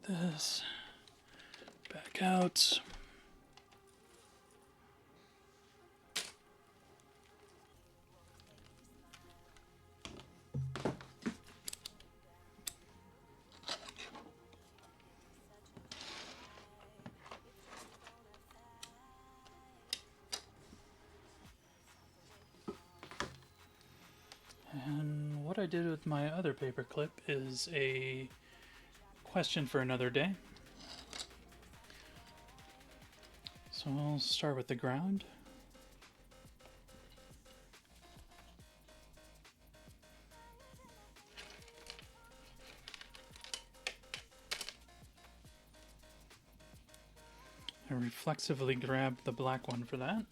this back out. And what I did with my other paper clip is a question for another day. So I'll start with the ground. I reflexively grab the black one for that.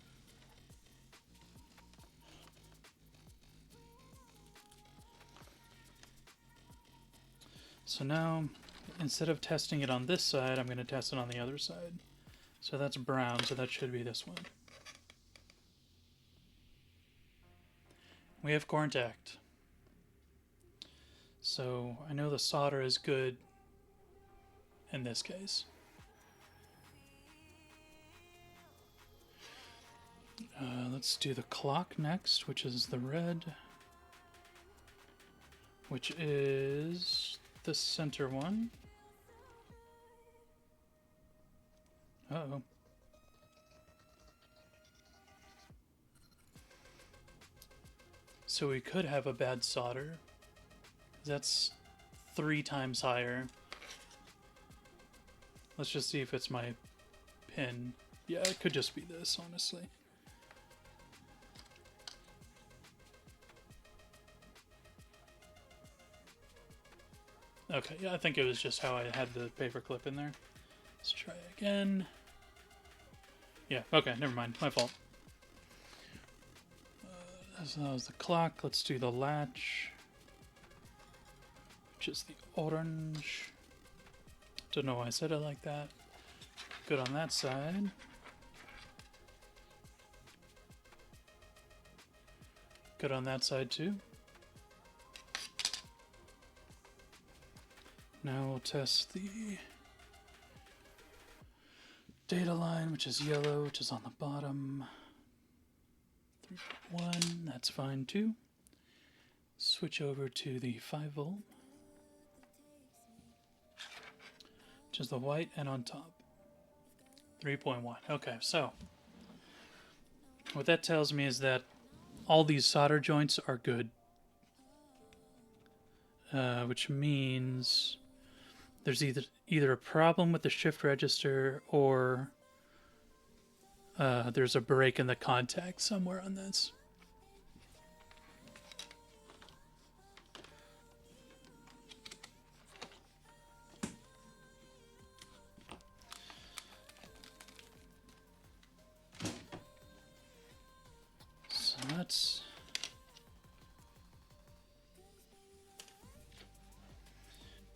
So now, instead of testing it on this side, I'm going to test it on the other side. So that's brown, so that should be this one. We have contact. So I know the solder is good in this case. Let's do the clock next, which is the red, which is the center one. Uh-oh. So we could have a bad solder. That's 3 times higher. Let's just see if it's my pin. Yeah, it could just be this, honestly. Okay, yeah, I think it was just how I had the paper clip in there. Let's try again. Yeah, okay, never mind. My fault. So that was the clock. Let's do the latch, which is the orange. Don't know why I said it like that. Good on that side. Good on that side too. Now we'll test the data line, which is yellow, which is on the bottom. 3.1, that's fine too. Switch over to the 5 volt, which is the white and on top. 3.1. Okay, so what that tells me is that all these solder joints are good. Which means there's either a problem with the shift register or there's a break in the contact somewhere on this. So let's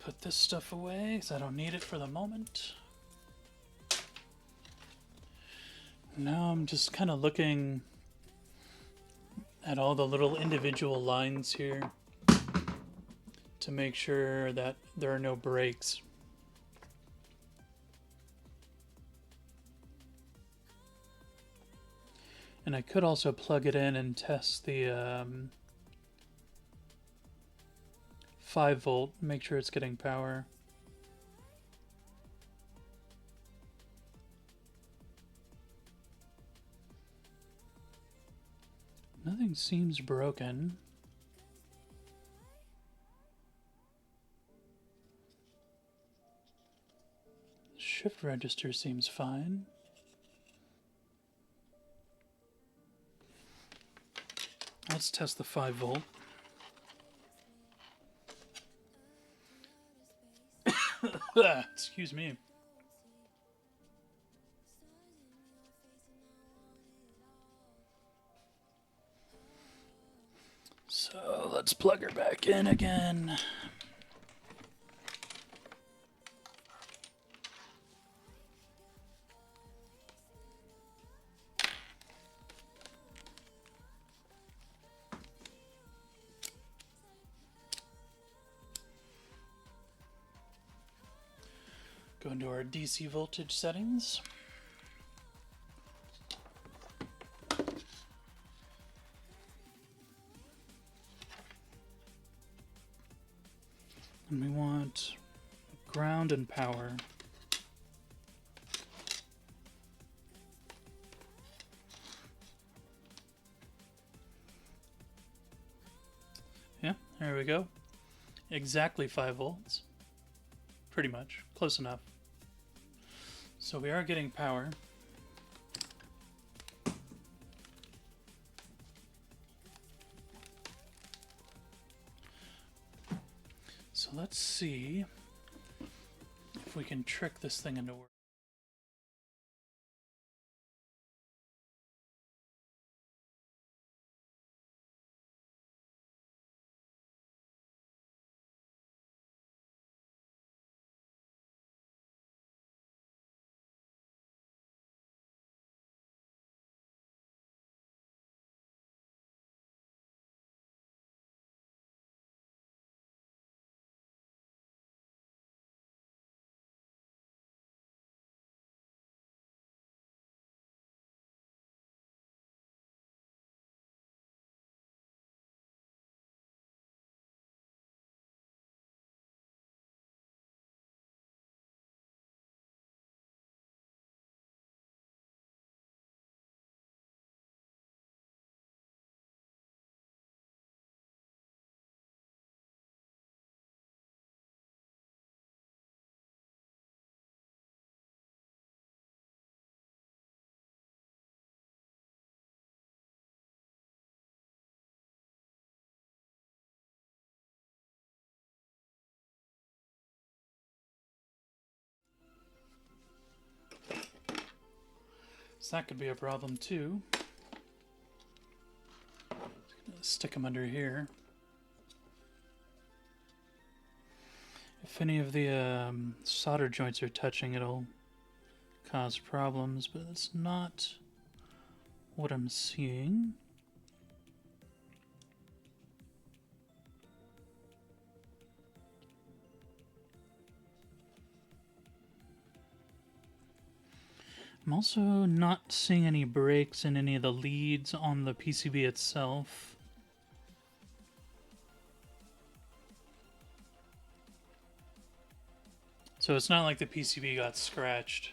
put this stuff away because I don't need it for the moment. Now I'm just kind of looking at all the little individual lines here to make sure that there are no breaks. And I could also plug it in and test the 5 volt, make sure it's getting power. Nothing seems broken. Shift register seems fine. Let's test the 5 volt. Excuse me. So let's plug her back in again. Go into our DC voltage settings. And we want ground and power. There we go. Exactly 5 volts. Pretty much. Close enough. So we are getting power. So let's see if we can trick this thing into work. So that could be a problem too. Stick them under here. If any of the solder joints are touching, it'll cause problems, but that's not what I'm seeing. I'm also not seeing any breaks in any of the leads on the PCB itself. So it's not like the PCB got scratched.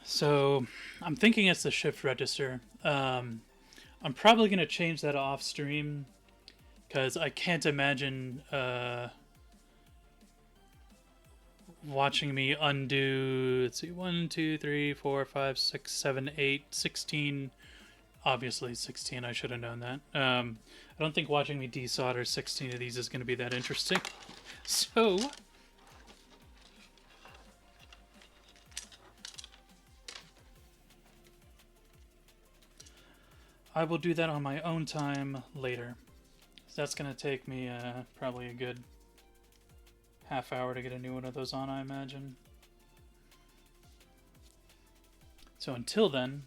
So I'm thinking it's the shift register. I'm probably going to change that off stream because I can't imagine watching me undo, let's see, 1, 2, 3, 4, 5, 6, 7, 8, 16. Obviously 16, I should have known that. I don't think watching me desolder 16 of these is going to be that interesting. So I will do that on my own time later. So that's going to take me probably a good half hour to get a new one of those on, I imagine. So until then,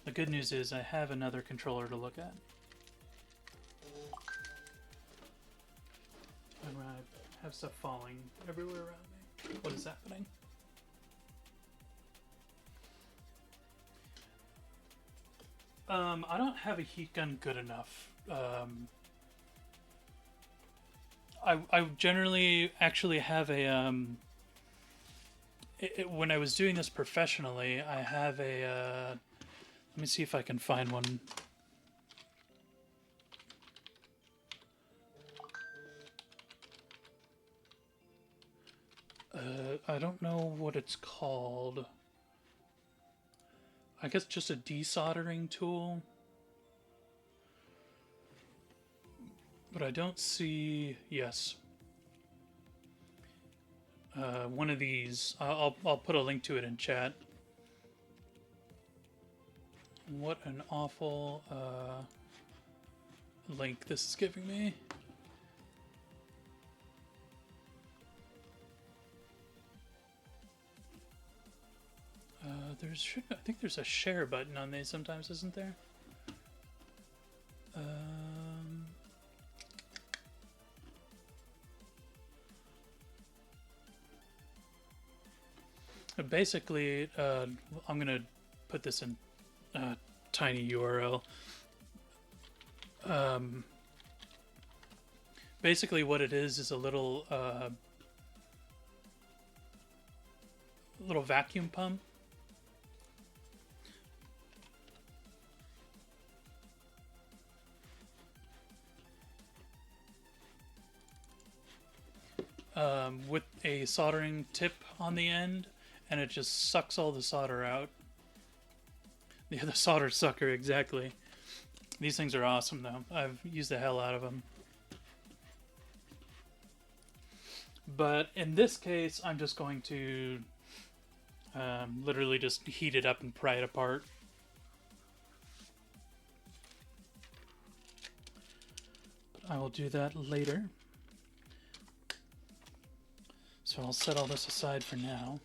the good news is I have another controller to look at. I have stuff falling everywhere around me. What is happening? I don't have a heat gun good enough. I generally actually have a when I was doing this professionally, I have a let me see if I can find one. I don't know what it's called. I guess just a desoldering tool. But I don't see... Yes. One of these. I'll put a link to it in chat. What an awful link this is giving me. I think there's a share button on these sometimes, isn't there? Basically, I'm gonna put this in a tiny URL. Basically, what it is a little vacuum pump. with a soldering tip on the end, and it just sucks all the solder out. Yeah, the solder sucker, exactly. These things are awesome, though. I've used the hell out of them. But in this case, I'm just going to literally just heat it up and pry it apart. But I will do that later. So I'll set all this aside for now.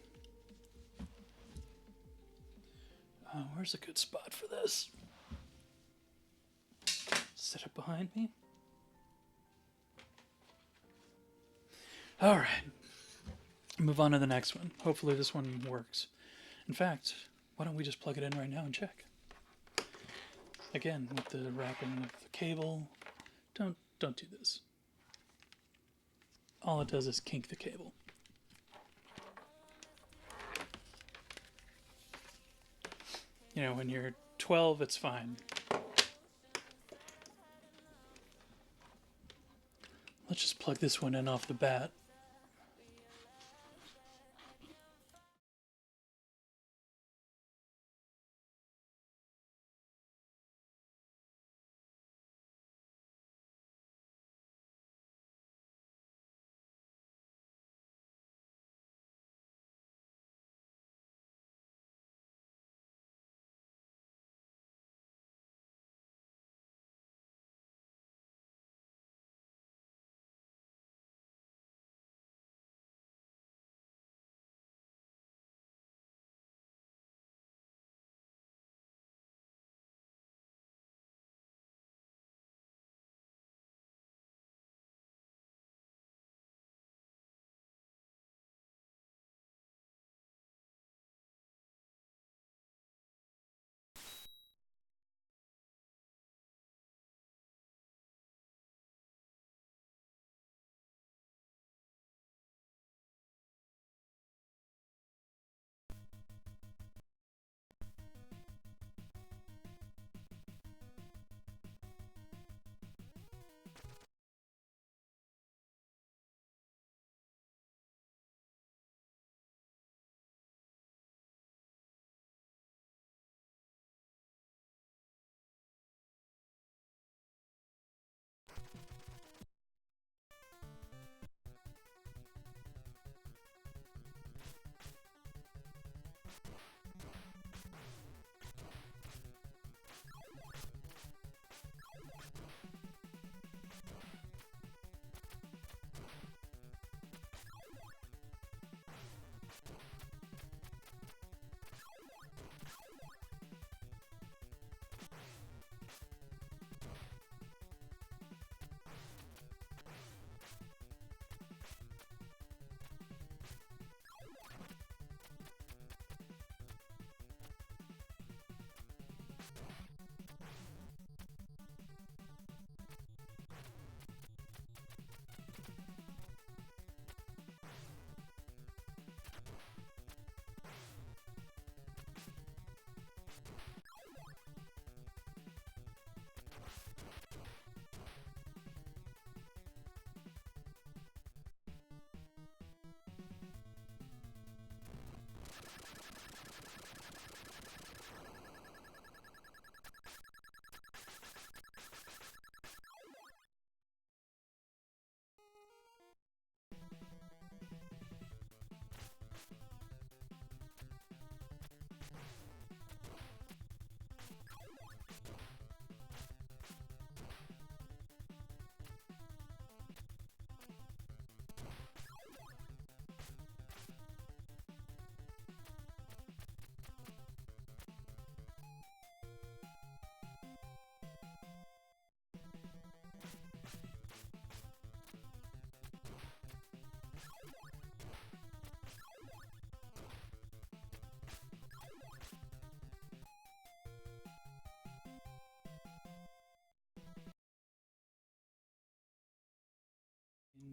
Where's a good spot for this? Set it behind me. All right. Move on to the next one. Hopefully this one works. In fact, why don't we just plug it in right now and check? Again, with the wrapping of the cable. Don't do this. All it does is kink the cable. You know, when you're 12, it's fine. Let's just plug this one in off the bat.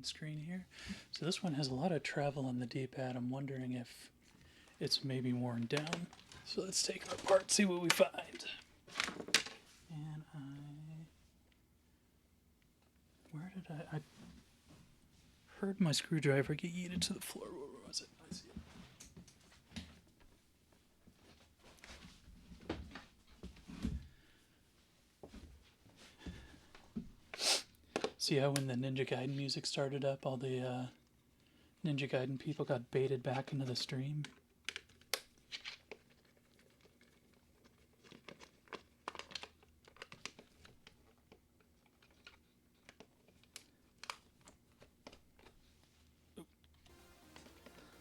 Screen here. So this one has a lot of travel on the D-pad. I'm wondering if it's maybe worn down. So let's take it apart, see what we find. And where did I heard my screwdriver get yeeted to the floor. Where was it? I see it. See how when the Ninja Gaiden music started up, all the Ninja Gaiden people got baited back into the stream?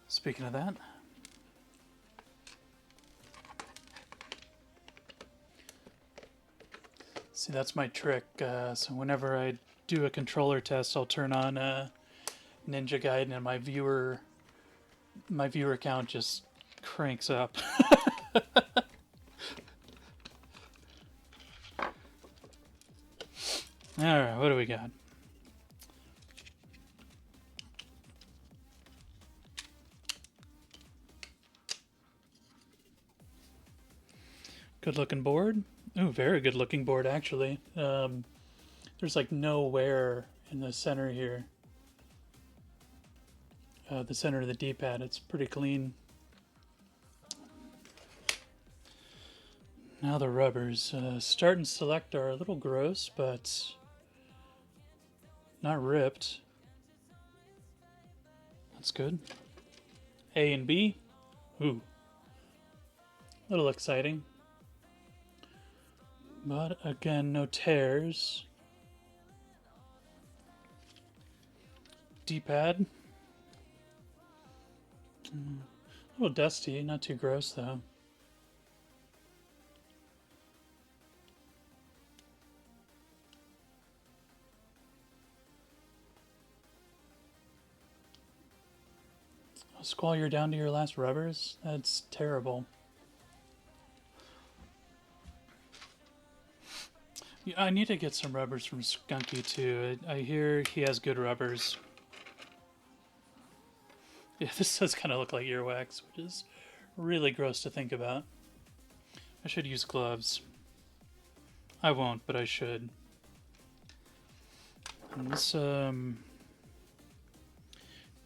Speaking of that, see, that's my trick. So whenever I do a controller test, I'll turn on Ninja Gaiden, and my viewer count just cranks up. All right, what do we got? Good looking board. Ooh, very good looking board, actually. There's like no wear in the center here. The center of the D-pad, it's pretty clean. Now the rubbers. Start and select are a little gross, but not ripped. That's good. A and B. Ooh. A little exciting. But again, no tears. D-pad. A little dusty, not too gross though. Squall, you're down to your last rubbers? That's terrible. Yeah, I need to get some rubbers from Skunky too. I hear he has good rubbers. Yeah, this does kind of look like earwax, which is really gross to think about. I should use gloves. I won't, but I should. And this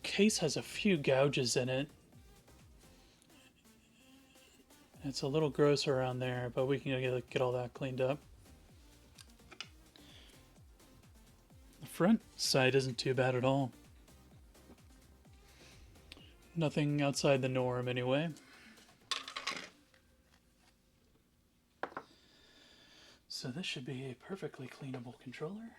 case has a few gouges in it. It's a little gross around there, but we can get all that cleaned up. The front side isn't too bad at all. Nothing outside the norm, anyway. So this should be a perfectly cleanable controller.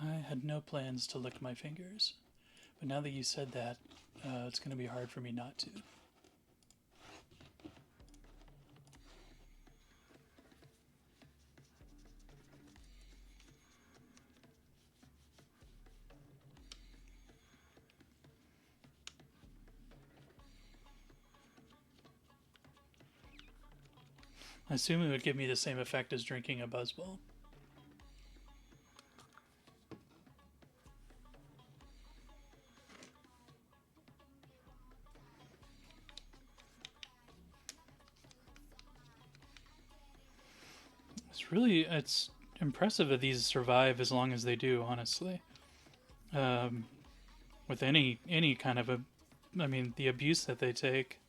I had no plans to lick my fingers, but now that you said that, it's going to be hard for me not to. I assume it would give me the same effect as drinking a buzzball. It's impressive that these survive as long as they do, honestly. With any kind of the abuse that they take.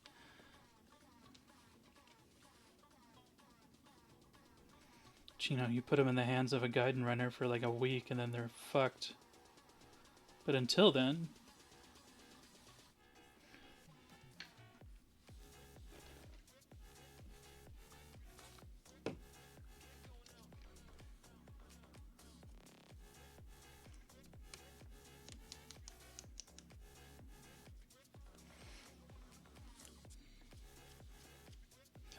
You know, you put them in the hands of a Gaiden runner for like a week and then they're fucked. But until then...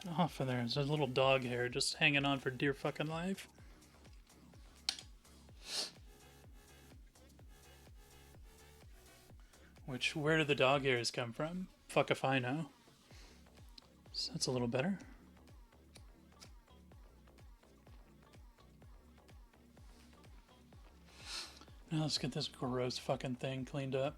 Get off of there. There's a little dog hair just hanging on for dear fucking life. Where did the dog hairs come from? Fuck if I know. So that's a little better. Now let's get this gross fucking thing cleaned up.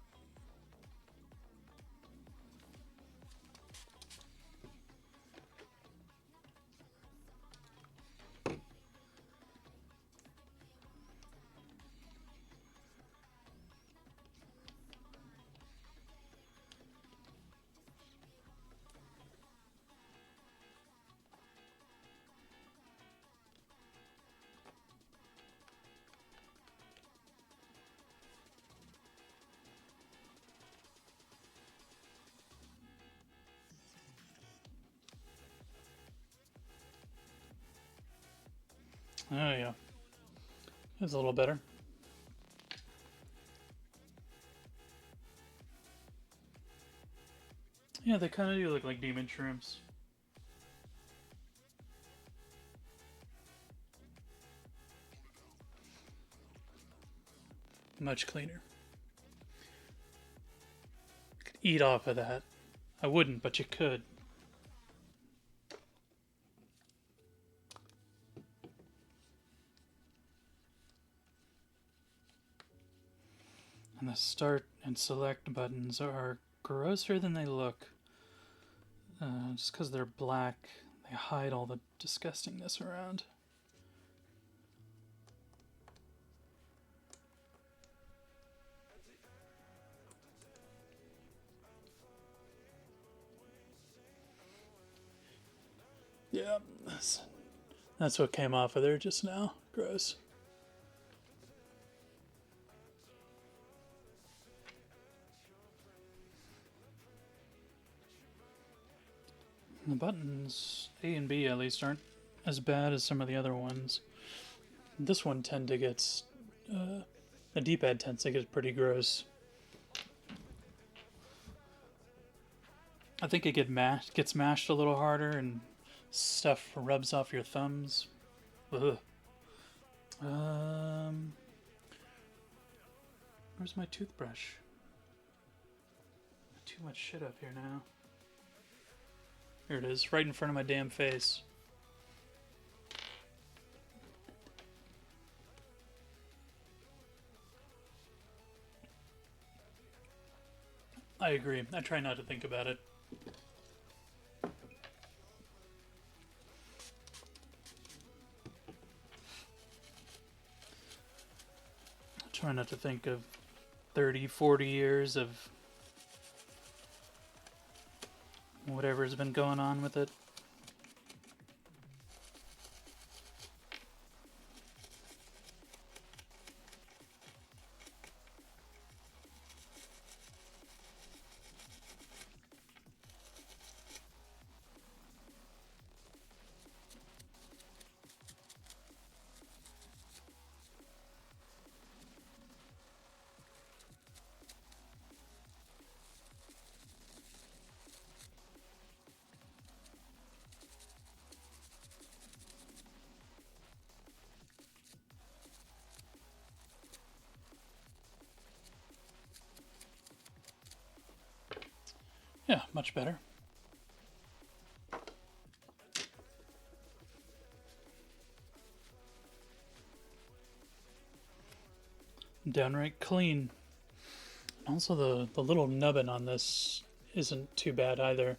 Oh yeah, it's a little better. Yeah, they kind of do look like demon shrimps. Much cleaner. Could eat off of that. I wouldn't, but you could. And the start and select buttons are grosser than they look. Just because they're black, they hide all the disgustingness around. Yeah, that's what came off of there just now. Gross. The buttons, A and B at least, aren't as bad as some of the other ones. This one tend to get, the D-pad tends to get pretty gross. I think it gets mashed a little harder and stuff rubs off your thumbs. Ugh. Where's my toothbrush? Too much shit up here now. Here it is, right in front of my damn face. I agree. I try not to think about it. I try not to think of 30, 40 years of whatever's been going on with it. Yeah, much better. Downright clean. And also the little nubbin on this isn't too bad either.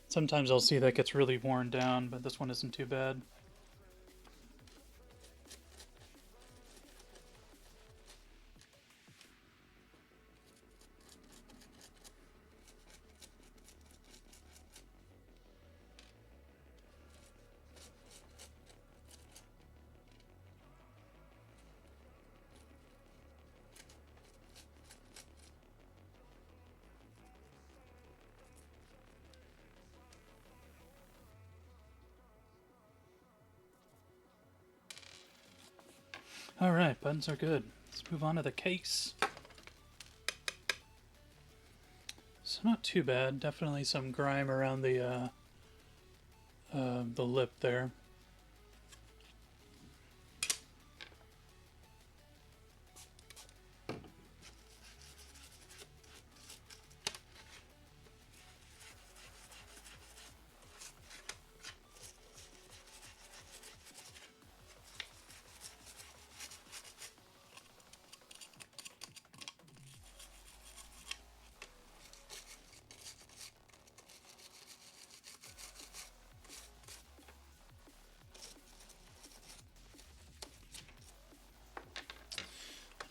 Sometimes I'll see that gets really worn down, but this one isn't too bad. Alright, buttons are good. Let's move on to the case. So not too bad. Definitely some grime around the lip there.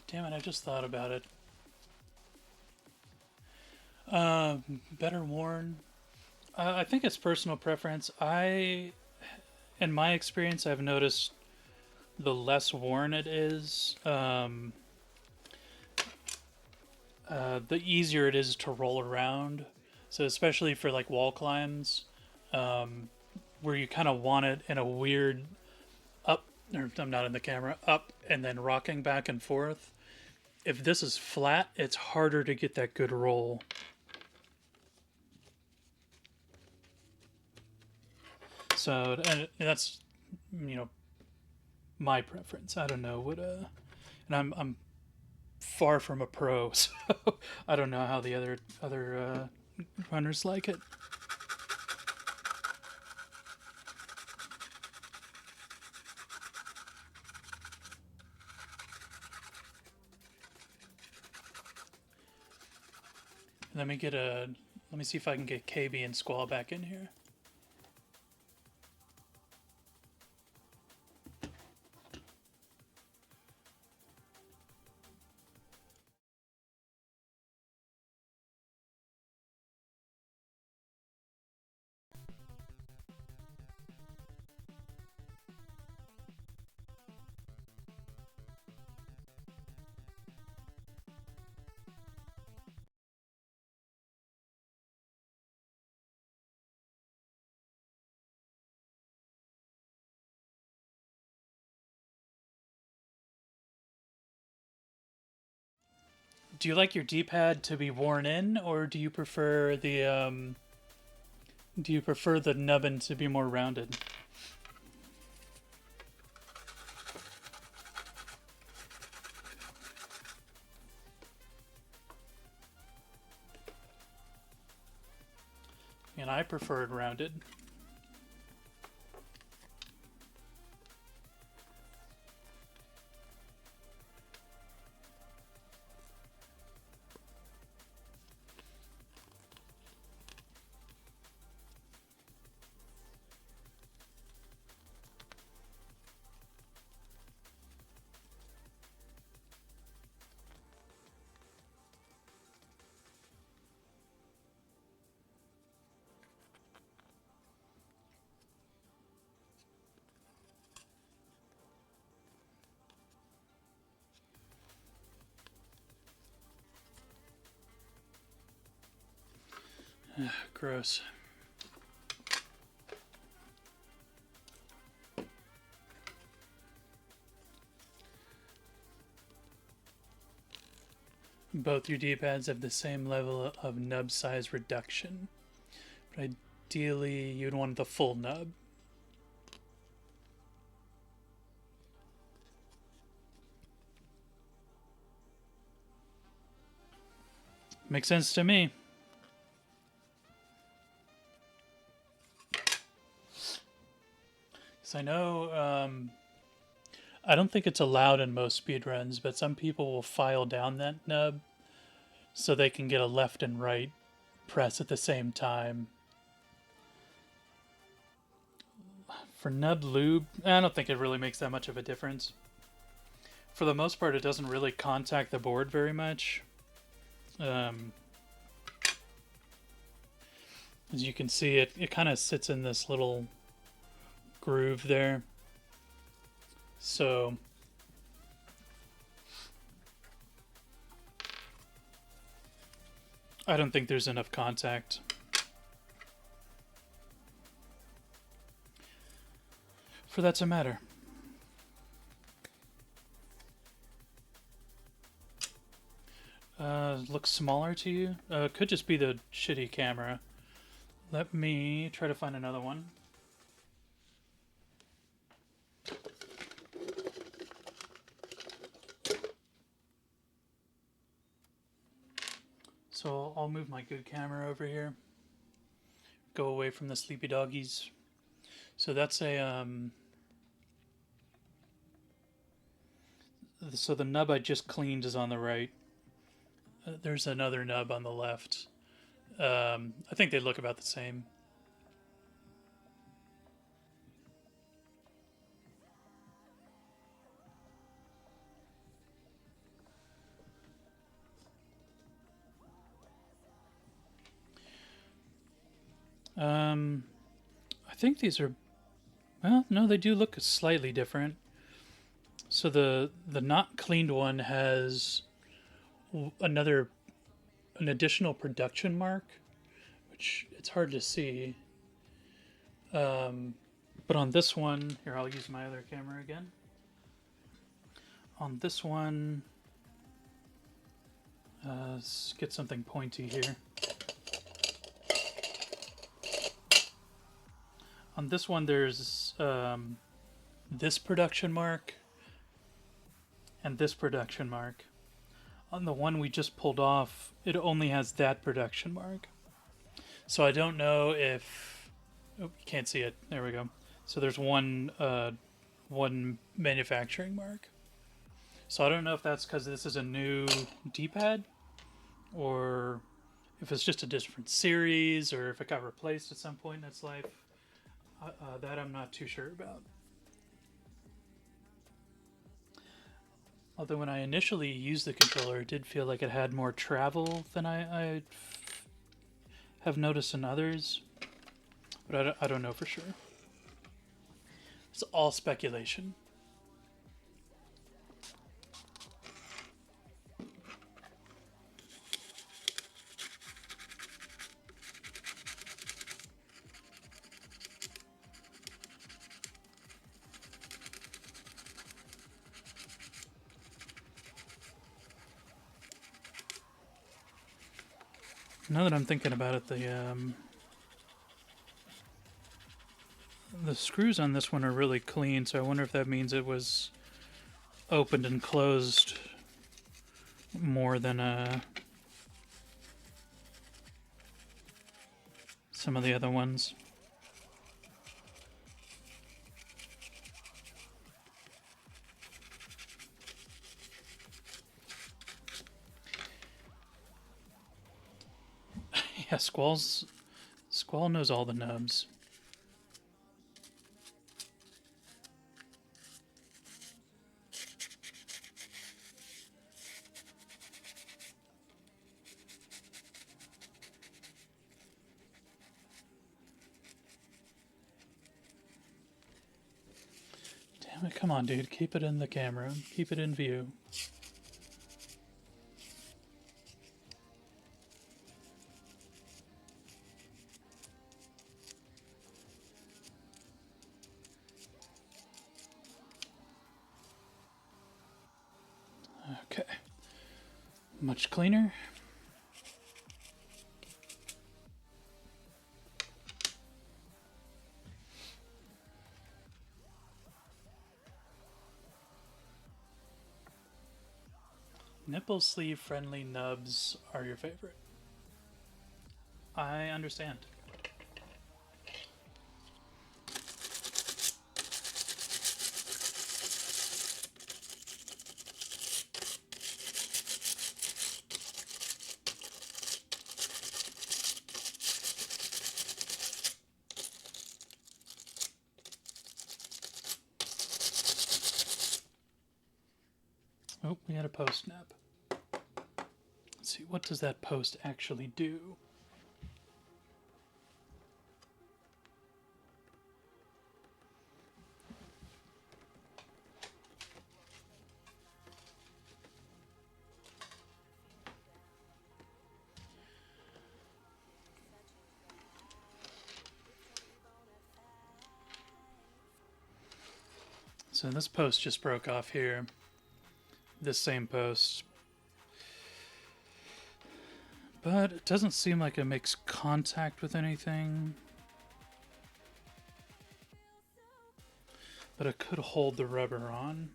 Damn it, I just thought about it. Better worn. I think it's personal preference. In my experience, I've noticed the less worn it is, the easier it is to roll around. So especially for like wall climbs, where you kind of want it in a weird or I'm not in the camera, up and then rocking back and forth. If this is flat, it's harder to get that good roll. So, and that's, you know, my preference. I don't know what, and I'm far from a pro, so I don't know how the other runners like it. Let me get a. Let me see if I can get KB and Squall back in here. Do you like your D-pad to be worn in, or do you prefer the nubbin to be more rounded? And I prefer it rounded. Gross. Both your D-pads have the same level of nub size reduction, but ideally you'd want the full nub. Makes sense to me. So I know, I don't think it's allowed in most speedruns, but some people will file down that nub so they can get a left and right press at the same time. For nub lube, I don't think it really makes that much of a difference. For the most part, it doesn't really contact the board very much. As you can see, it kind of sits in this little groove there. So I don't think there's enough contact. For that to matter. Looks smaller to you? It could just be the shitty camera. Let me try to find another one. So I'll move my good camera over here. Go away from the sleepy doggies. So that's a so the nub I just cleaned is on the right. There's another nub on the left. I think they look about the same. I think these are, well, no, they do look slightly different. So the not cleaned one has an additional production mark, which it's hard to see. But on this one, here, I'll use my other camera again. On this one, let's get something pointy here. On this one, there's this production mark and this production mark. On the one we just pulled off, it only has that production mark. So I don't know if... Oh, you can't see it. There we go. So there's one manufacturing mark. So I don't know if that's because this is a new D-pad, or if it's just a different series, or if it got replaced at some point in its life. That I'm not too sure about. Although when I initially used the controller, it did feel like it had more travel than I have noticed in others. But I don't know for sure. It's all speculation. Now that I'm thinking about it, the screws on this one are really clean, so I wonder if that means it was opened and closed more than some of the other ones. Yeah, Squall knows all the nubs. Damn it, come on, dude. Keep it in the camera. Keep it in view. Okay. Much cleaner. Nipple sleeve friendly nubs are your favorite. I understand. Oh, we had a post snap. Let's see, what does that post actually do? So this post just broke off here. This same post. But it doesn't seem like it makes contact with anything. But it could hold the rubber on.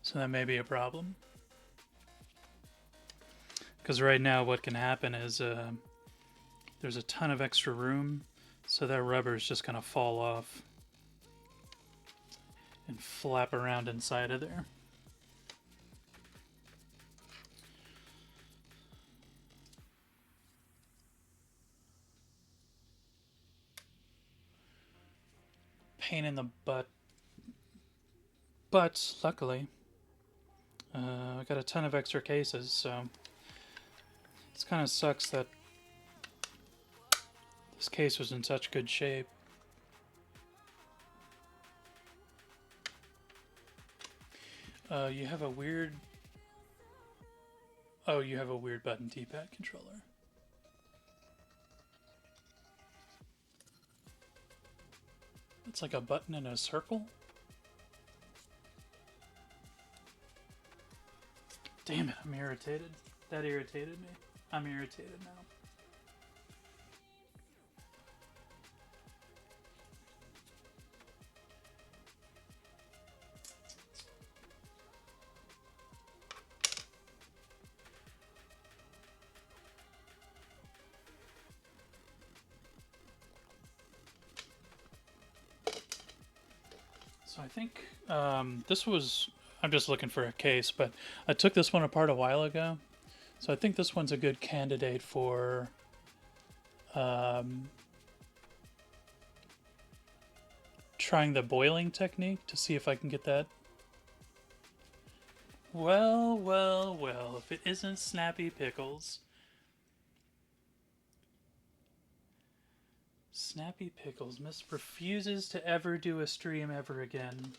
So that may be a problem. Because right now what can happen is there's a ton of extra room, so that rubber is just going to fall off and flap around inside of there. Pain in the butt. But luckily, I got a ton of extra cases, so it kind of sucks that this case was in such good shape. You have a weird... Oh, you have a weird button D-pad controller. It's like a button in a circle. Damn it, I'm irritated. That irritated me. I'm irritated now. So I think this was, I'm just looking for a case, but I took this one apart a while ago. So I think this one's a good candidate for trying the boiling technique to see if I can get that. Well, well, well, if it isn't Snappy Pickles. Snappy Pickles refuses to ever do a stream ever again.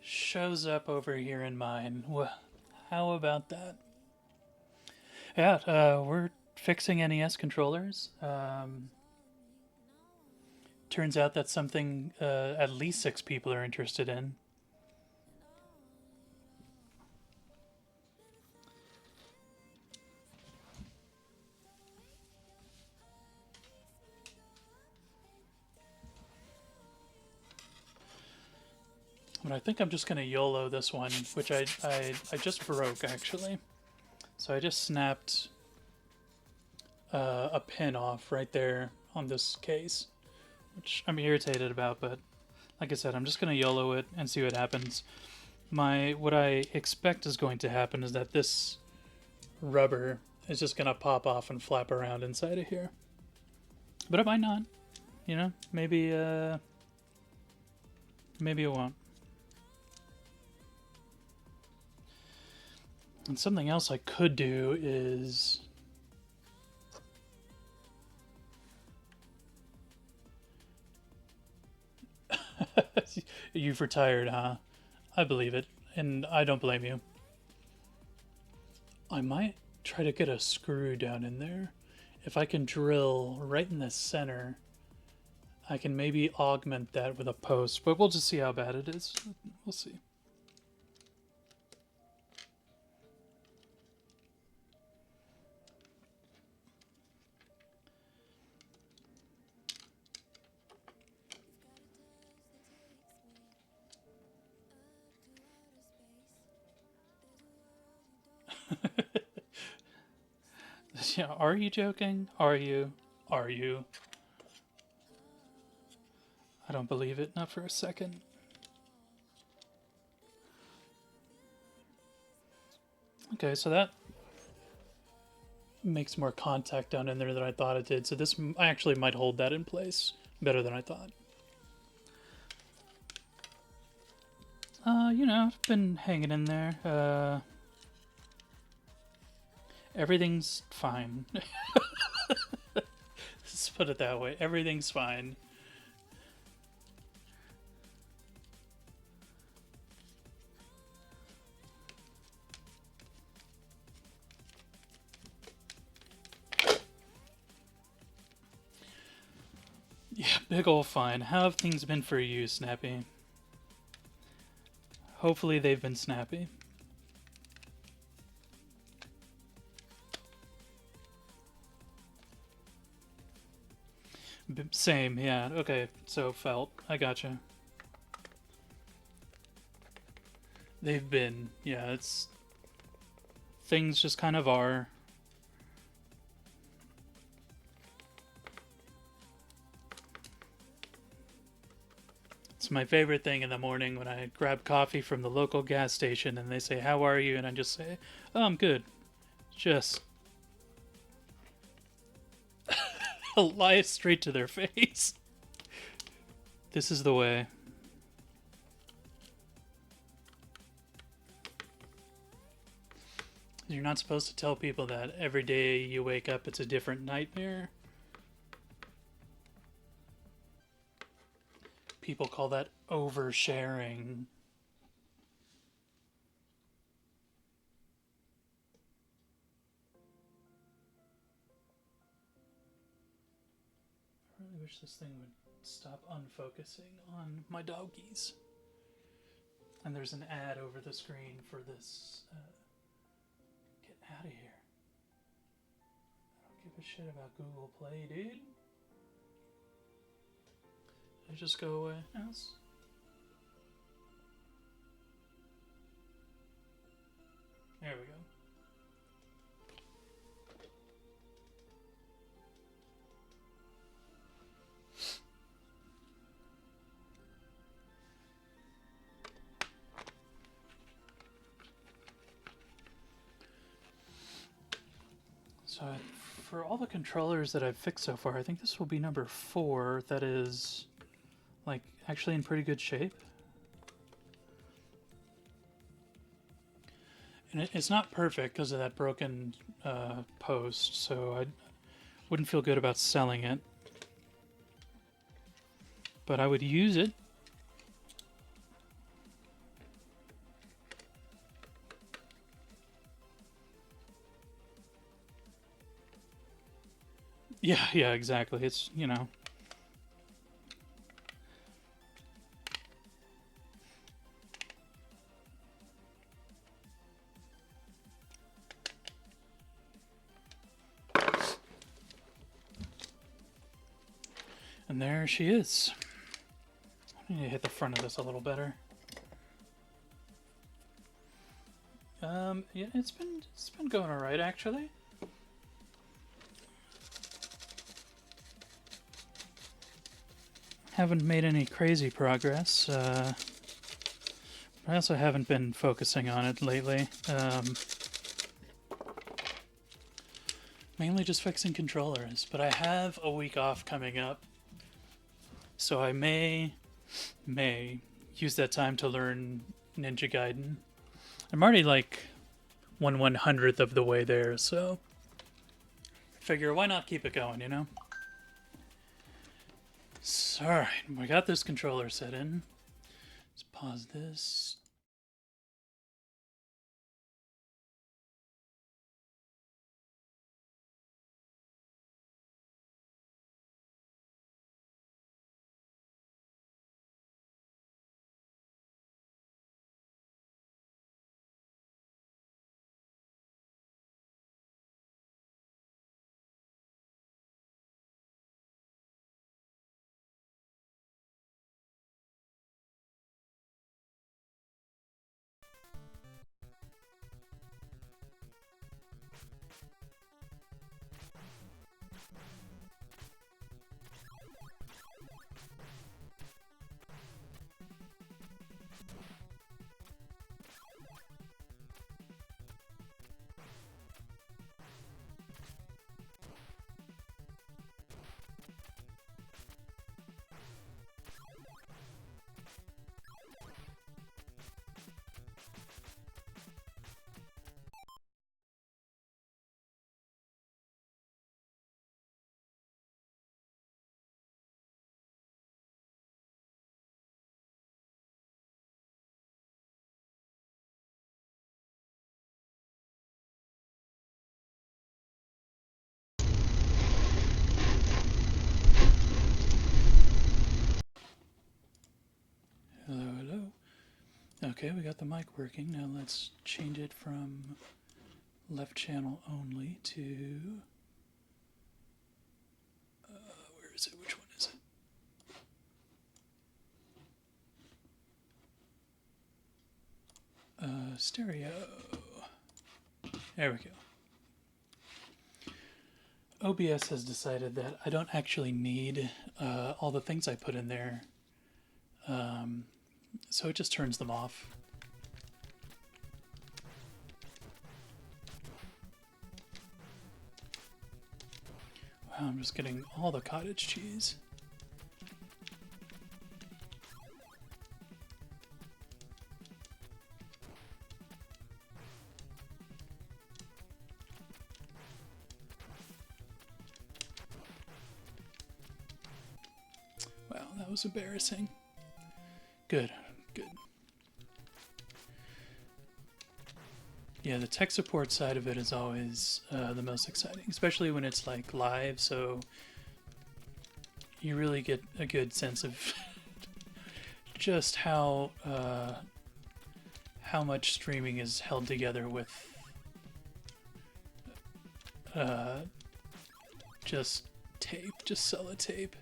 Shows up over here in mine. Well, how about that? Yeah, we're fixing NES controllers. Turns out that's something at least 6 people are interested in. But I think I'm just going to YOLO this one, which I just broke, actually. So I just snapped a pin off right there on this case, which I'm irritated about, but like I said, I'm just going to YOLO it and see what happens. What I expect is going to happen is that this rubber is just going to pop off and flap around inside of here. But it might not. You know, maybe it won't. And something else I could do is you've retired, huh? I believe it, and I don't blame you. I might try to get a screw down in there. If I can drill right in the center, I can maybe augment that with a post, but we'll just see how bad it is. We'll see. Yeah, are you joking? Are you? Are you? I don't believe it, not for a second. Okay, so that makes more contact down in there than I thought it did. So this actually might hold that in place better than I thought. You know, I've been hanging in there. Everything's fine. Let's put it that way. Everything's fine. Yeah, big ol' fine. How have things been for you, Snappy? Hopefully they've been snappy. Same, yeah. Okay, so felt. I gotcha. They've been, yeah, it's... Things just kind of are. It's my favorite thing in the morning when I grab coffee from the local gas station and they say, "How are you?" And I just say, "Oh, I'm good." Just lie it straight to their face. This is the way. You're not supposed to tell people that every day you wake up it's a different nightmare. People call that oversharing. I really wish this thing would stop unfocusing on my doggies. And there's an ad over the screen for this. Get out of here. I don't give a shit about Google Play, dude. Did I just go away? Yes. There we go. So for all the controllers that I've fixed so far, I think this will be number 4 that is like actually in pretty good shape. And it's not perfect because of that broken post, so I wouldn't feel good about selling it. But I would use it. Yeah, exactly. It's, you know. And there she is. I need to hit the front of this a little better. Yeah, it's been going all right actually. Haven't made any crazy progress. I also haven't been focusing on it lately. Mainly just fixing controllers, but I have a week off coming up, so I may use that time to learn Ninja Gaiden. I'm already like 1/100th of the way there, so I figure why not keep it going, you know? So, alright, we got this controller set in. Let's pause this. Hello. Okay, we got the mic working. Now let's change it from left channel only to... where is it? Which one is it? Stereo. There we go. OBS has decided that I don't actually need all the things I put in there. So it just turns them off. Wow, I'm just getting all the cottage cheese. Wow, that was embarrassing. Good. Yeah, the tech support side of it is always the most exciting, especially when it's like live, so you really get a good sense of just how much streaming is held together with just tape, just sellotape.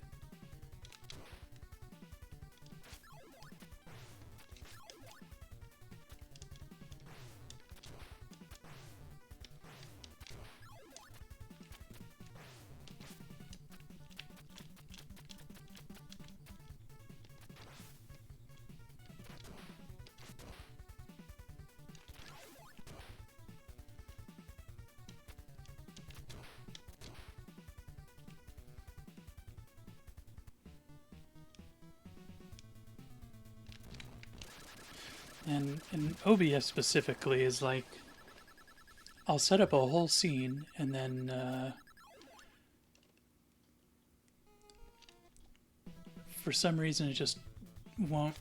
And OBS specifically is like, I'll set up a whole scene and then for some reason it just won't,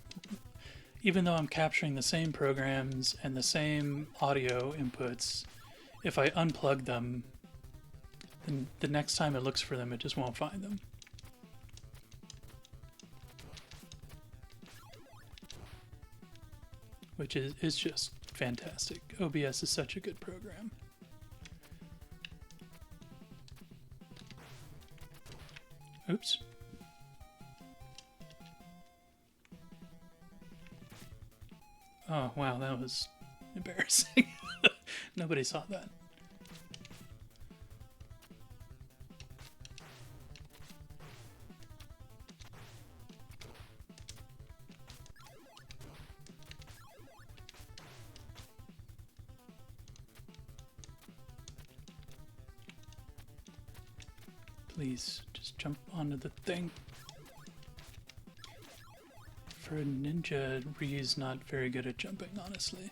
even though I'm capturing the same programs and the same audio inputs, if I unplug them, then the next time it looks for them, it just won't find them. Which is just fantastic. OBS is such a good program. Oops. Oh, wow, that was embarrassing. Nobody saw that. Please, just jump onto the thing. For a ninja, Rhee's not very good at jumping, honestly.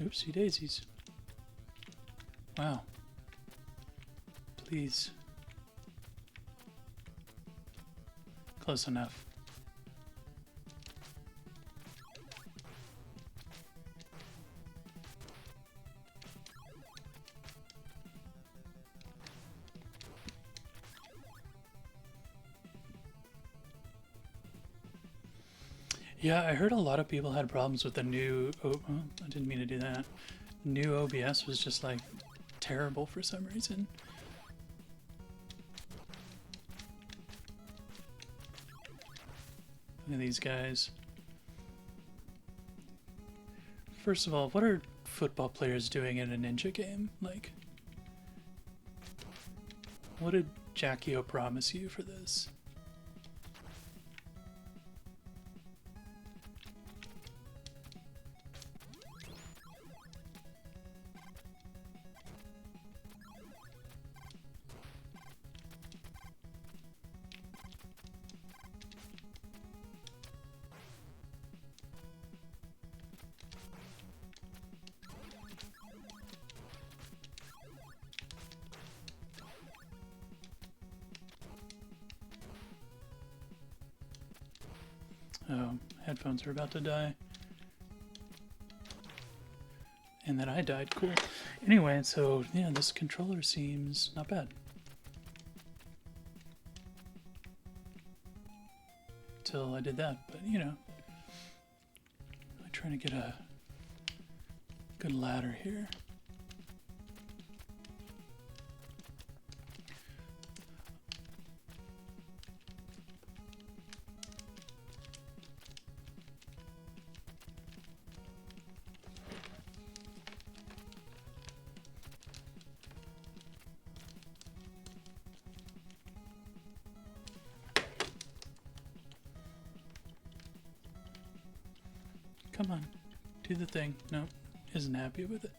Oopsie daisies. Wow. Please. Close enough. Yeah, I heard a lot of people had problems with the new... Oh, I didn't mean to do that. New OBS was just like terrible for some reason. Look at these guys. First of all, what are football players doing in a ninja game? Like, what did Jackie O promise you for this? Oh, headphones are about to die. And then I died, cool. Anyway, so yeah, this controller seems not bad. Till I did that, but you know. I'm trying to get a good ladder here. Come on, do the thing. Nope, isn't happy with it.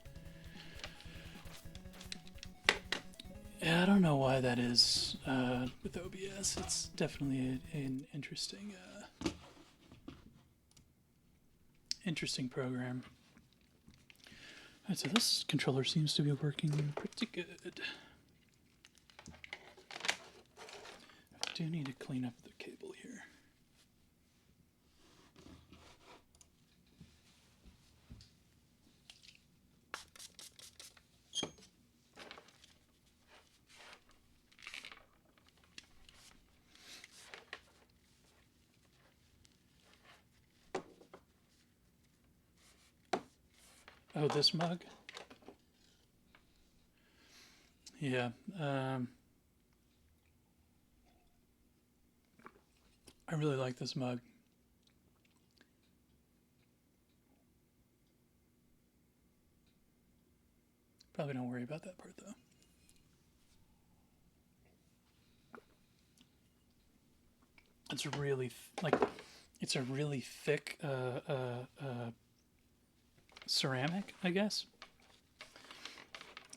Yeah, I don't know why that is with OBS. It's definitely an interesting, interesting program. Alright, so this controller seems to be working pretty good. I do need to clean up the cable here. Oh, this mug? Yeah. I really like this mug. Probably don't worry about that part though. It's really it's a really thick ceramic, I guess.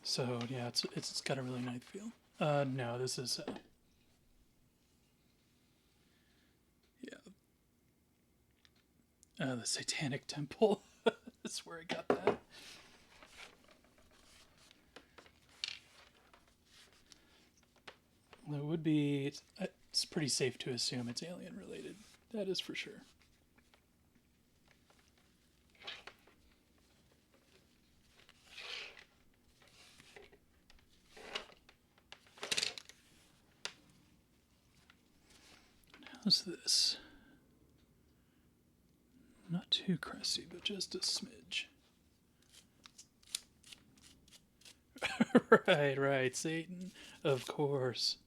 So yeah, it's got a really nice feel. No, this is yeah, the Satanic Temple. That's where I got that. Well, it would be. It's pretty safe to assume it's alien related. That is for sure. How's this? Not too crusty, but just a smidge. Right, Satan, of course.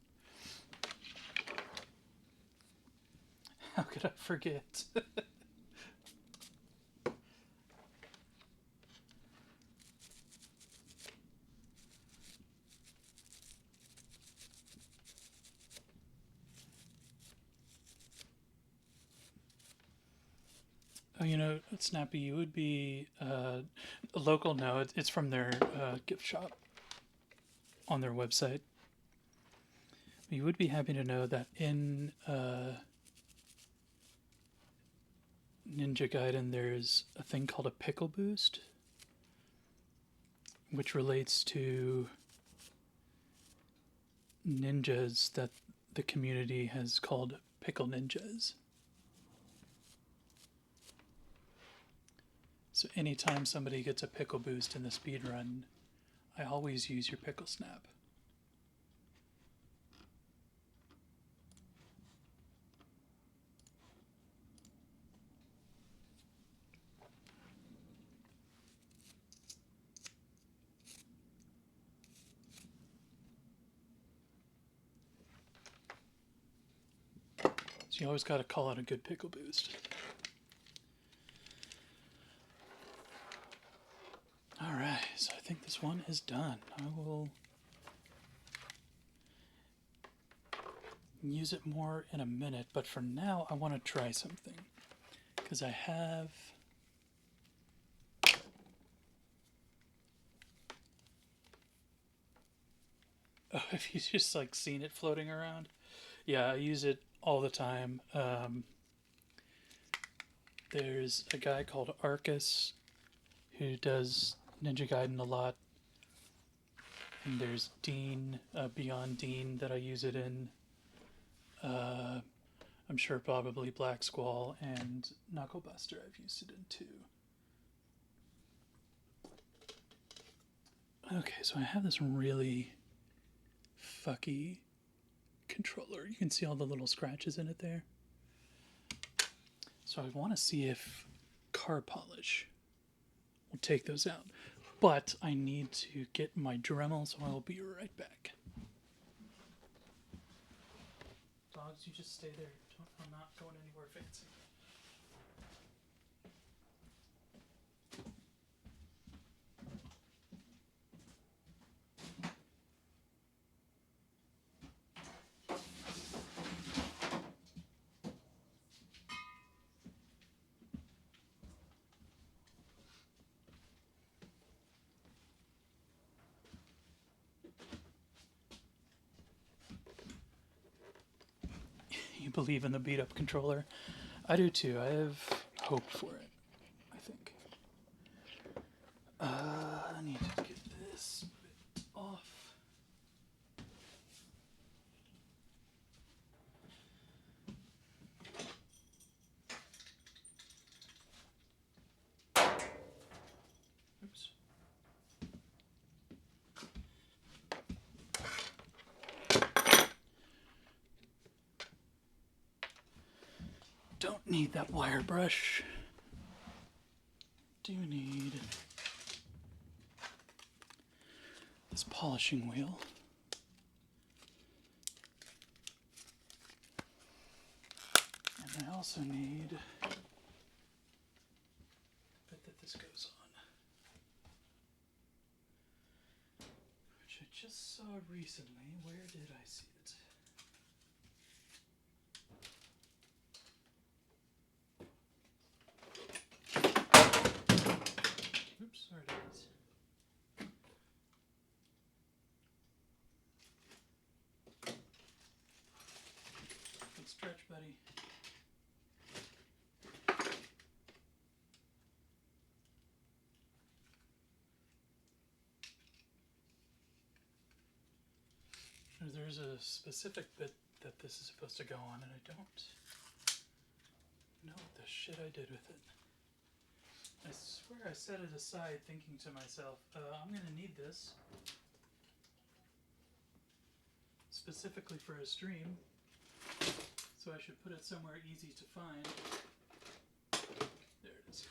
How could I forget? Oh, you know, Snappy, you would be local. No, it's from their gift shop on their website. You would be happy to know that in Ninja Gaiden, there's a thing called a pickle boost, which relates to ninjas that the community has called pickle ninjas. So anytime somebody gets a pickle boost in the speed run, I always use your pickle snap. So you always got to call out a good pickle boost. Alright, so I think this one is done. I will use it more in a minute, but for now I want to try something. Because I have... Oh, have you just like seen it floating around? Yeah, I use it all the time. There's a guy called Arcus who does Ninja Gaiden a lot. And there's Dean, Beyond Dean, that I use it in. I'm sure probably Black Squall and Knucklebuster I've used it in too. Okay, so I have this really fucky controller. You can see all the little scratches in it there. So I want to see if car polish will take those out. But I need to get my Dremel, so I will be right back. Dogs, you just stay there. I'm not going anywhere fancy. You believe in the beat up controller? I do too. I have hope for it, I think. I need to get this bit off. Oops. Don't need that wire brush. Do need this polishing wheel. And I also need the bit that this goes on, which I just saw recently. Where did I see it? Oops, sorry guys. Good stretch, buddy. There's a specific bit that this is supposed to go on, and I don't know what the shit I did with it. I swear I set it aside thinking to myself, I'm going to need this specifically for a stream, so I should put it somewhere easy to find. There it is.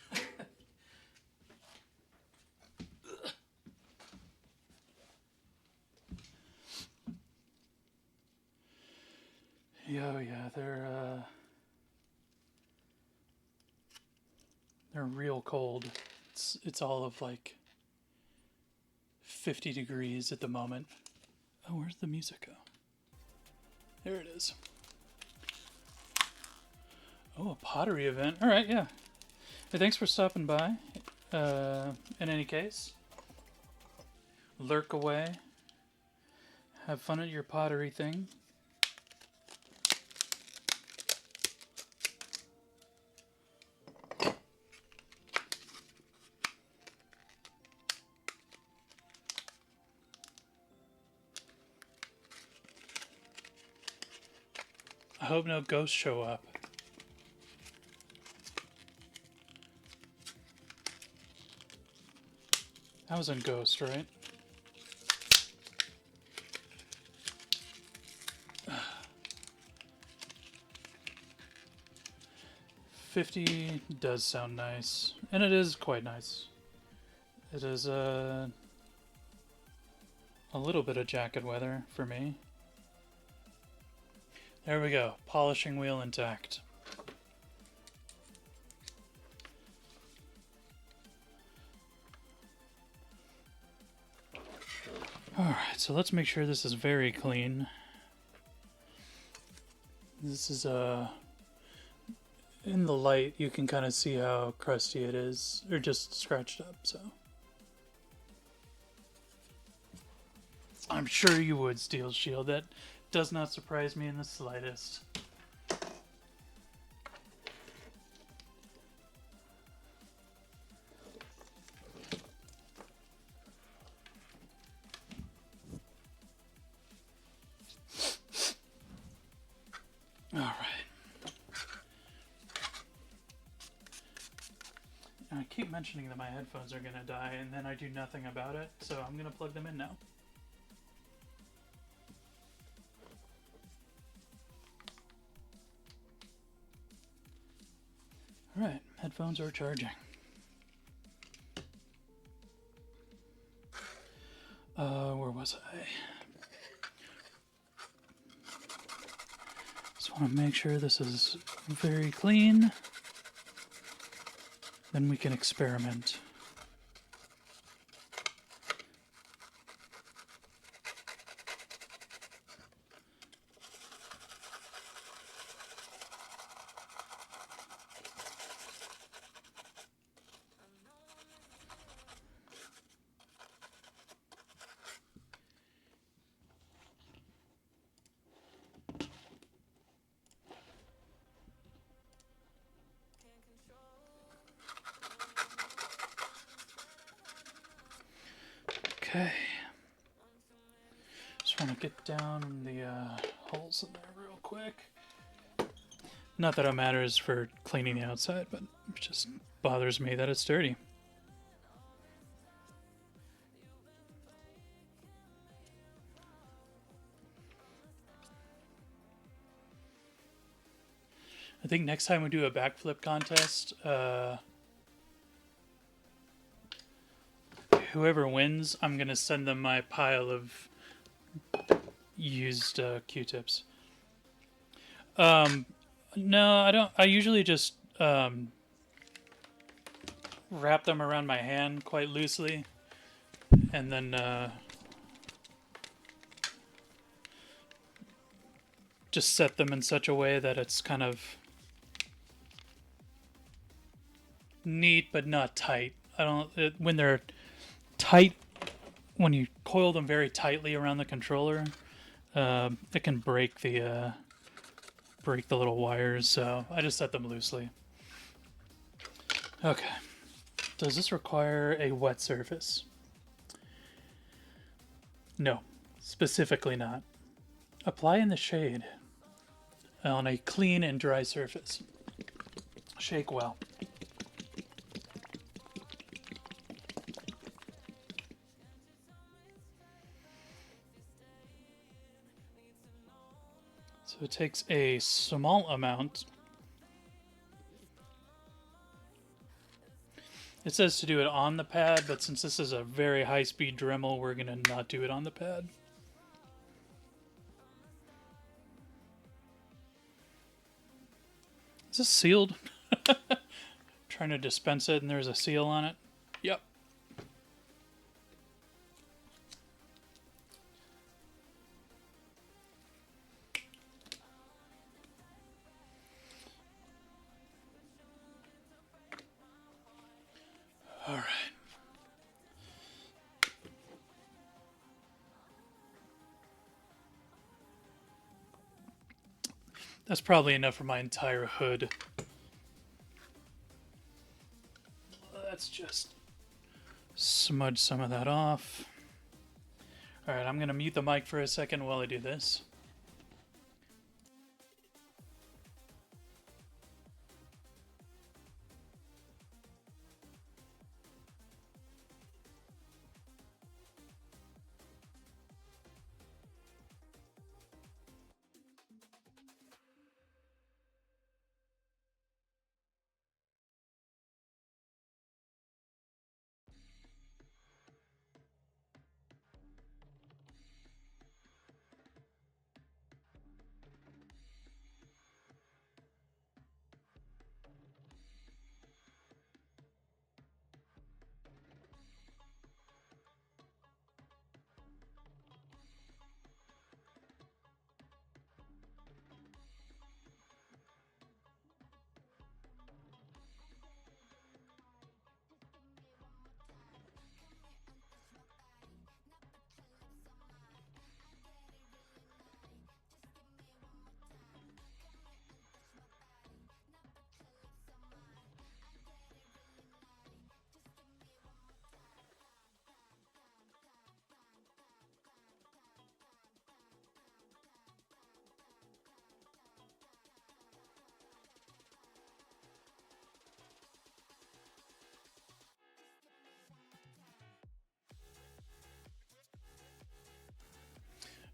Yeah, they're real cold. It's all of like 50 degrees at the moment. Oh, where's the music go? There it is. Oh, a pottery event. All right, yeah. Hey, thanks for stopping by. In any case, lurk away. Have fun at your pottery thing. I hope no ghosts show up. That was in Ghost, right? $50 does sound nice, and it is quite nice. It is a little bit of jacket weather for me. There we go, polishing wheel intact. Alright, so let's make sure this is very clean. This is in the light you can kind of see how crusty it is, or just scratched up, so. I'm sure you would, Steel Shield. That does not surprise me in the slightest. Alright. I keep mentioning that my headphones are going to die, and then I do nothing about it, so I'm going to plug them in now. Alright, headphones are charging. Where was I? Just want to make sure this is very clean. Then we can experiment. Okay. Just want to get down the holes in there real quick. Not that it matters for cleaning the outside, but it just bothers me that it's dirty. I think next time we do a backflip contest, whoever wins, I'm going to send them my pile of used Q-tips. No, I don't. I usually just wrap them around my hand quite loosely, and then just set them in such a way that it's kind of neat but not tight. I don't. When they're tight, when you coil them very tightly around the controller, it can break the little wires. So I just set them loosely. Okay. Does this require a wet surface? No, specifically not. Apply in the shade on a clean and dry surface. Shake well. So it takes a small amount. It says to do it on the pad, but since this is a very high-speed Dremel, we're going to not do it on the pad. Is this sealed? Trying to dispense it and there's a seal on it. Yep. All right. That's probably enough for my entire hood. Let's just smudge some of that off. All right, I'm going to mute the mic for a second while I do this.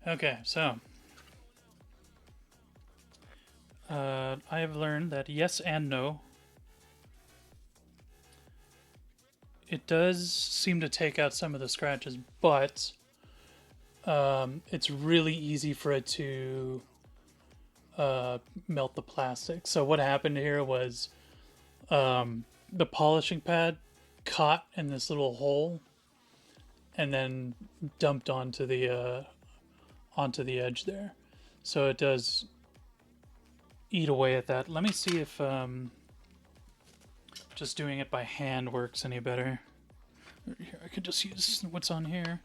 Okay, so I have learned that yes and no. It does seem to take out some of the scratches, but it's really easy for it to melt the plastic. So what happened here was the polishing pad caught in this little hole and then dumped onto the edge there. So it does eat away at that. Let me see if just doing it by hand works any better. Here, I could just use what's on here.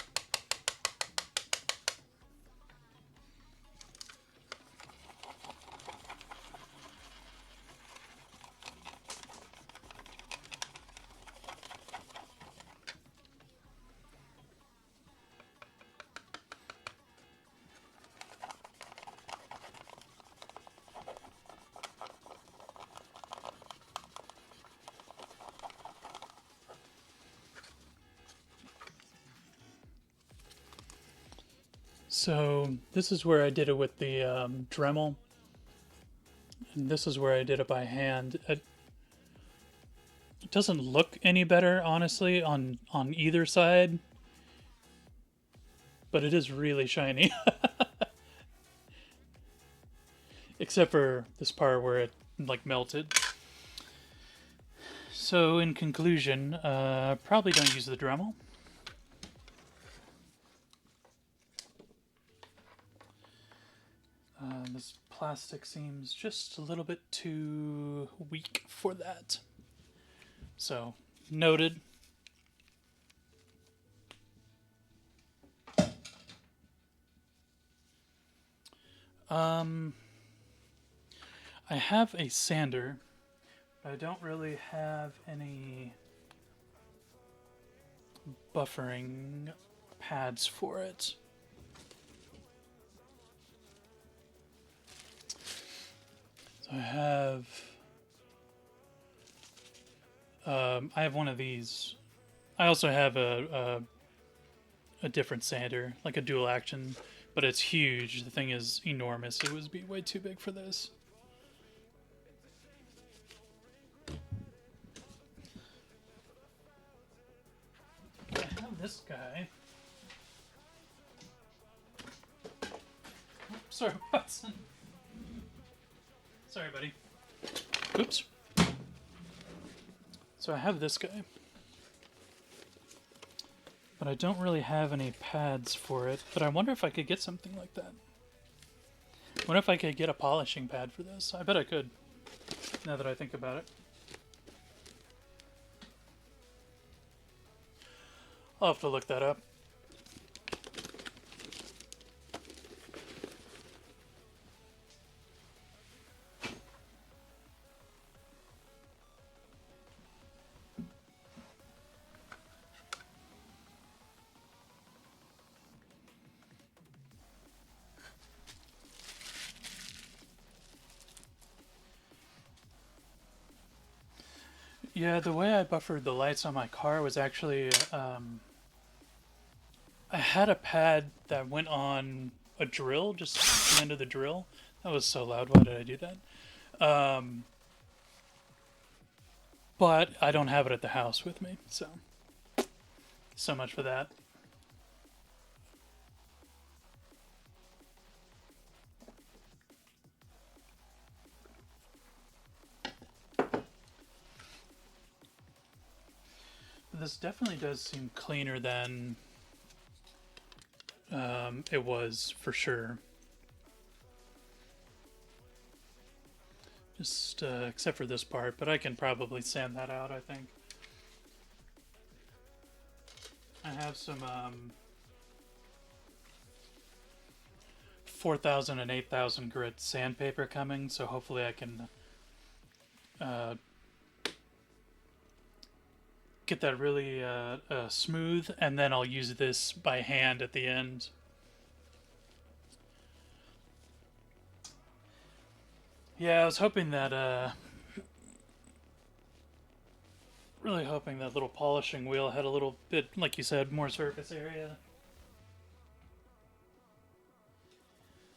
So this is where I did it with the Dremel, and this is where I did it by hand. It doesn't look any better, honestly, on either side, but it is really shiny. Except for this part where it like melted. So in conclusion, probably don't use the Dremel. This plastic seems just a little bit too weak for that. So, noted. I have a sander, but I don't really have any buffering pads for it. So I have one of these. I also have a different sander, like a dual action, but it's huge. The thing is enormous. It would be way too big for this. I have this guy. Oops, sorry, Watson. Sorry, buddy. Oops. So I have this guy, but I don't really have any pads for it. But I wonder if I could get something like that. I wonder if I could get a polishing pad for this. I bet I could, now that I think about it. I'll have to look that up. Yeah, the way I buffered the lights on my car was actually, I had a pad that went on a drill, just the end of the drill. That was so loud. Why did I do that? But I don't have it at the house with me, so much for that. This definitely does seem cleaner than it was for sure. Just except for this part, but I can probably sand that out, I think. I have some 4,000 and 8,000 grit sandpaper coming, so hopefully I can get that really smooth, and then I'll use this by hand at the end. Yeah, I was hoping that, really hoping that little polishing wheel had a little bit, like you said, more surface area.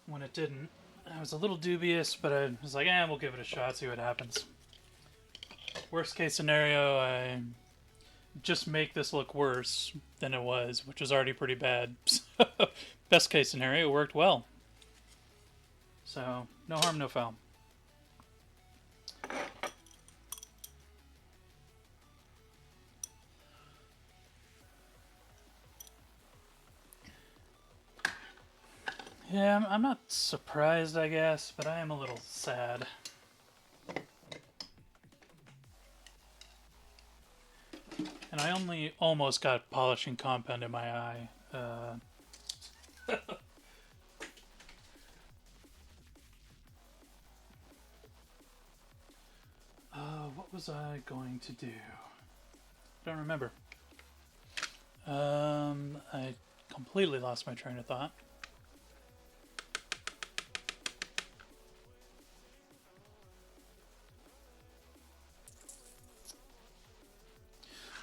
When it didn't, I was a little dubious, but I was like, we'll give it a shot, see what happens. Worst case scenario, I just make this look worse than it was, which was already pretty bad. Best case scenario, it worked well. So, no harm, no foul. Yeah, I'm not surprised, I guess, but I am a little sad. And I only almost got polishing compound in my eye. What was I going to do? Don't remember. I completely lost my train of thought.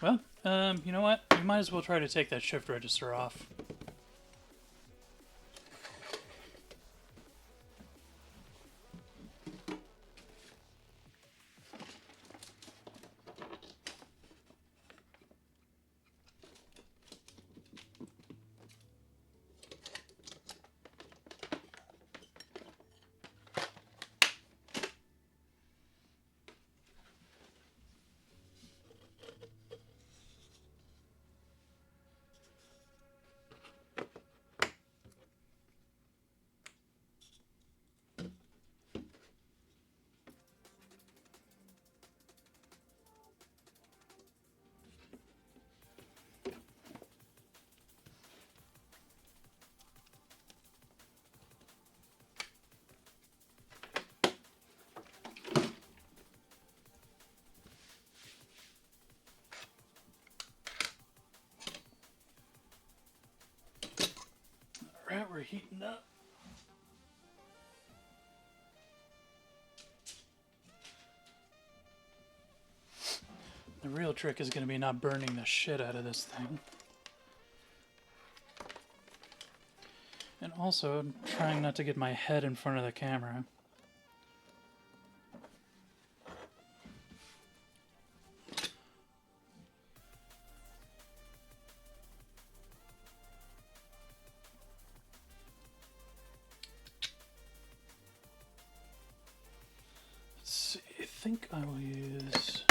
Well, you know what? We might as well try to take that shift register off. heating up. The real trick is going to be not burning the shit out of this thing. And also trying not to get my head in front of the camera. Let's see, I think I will use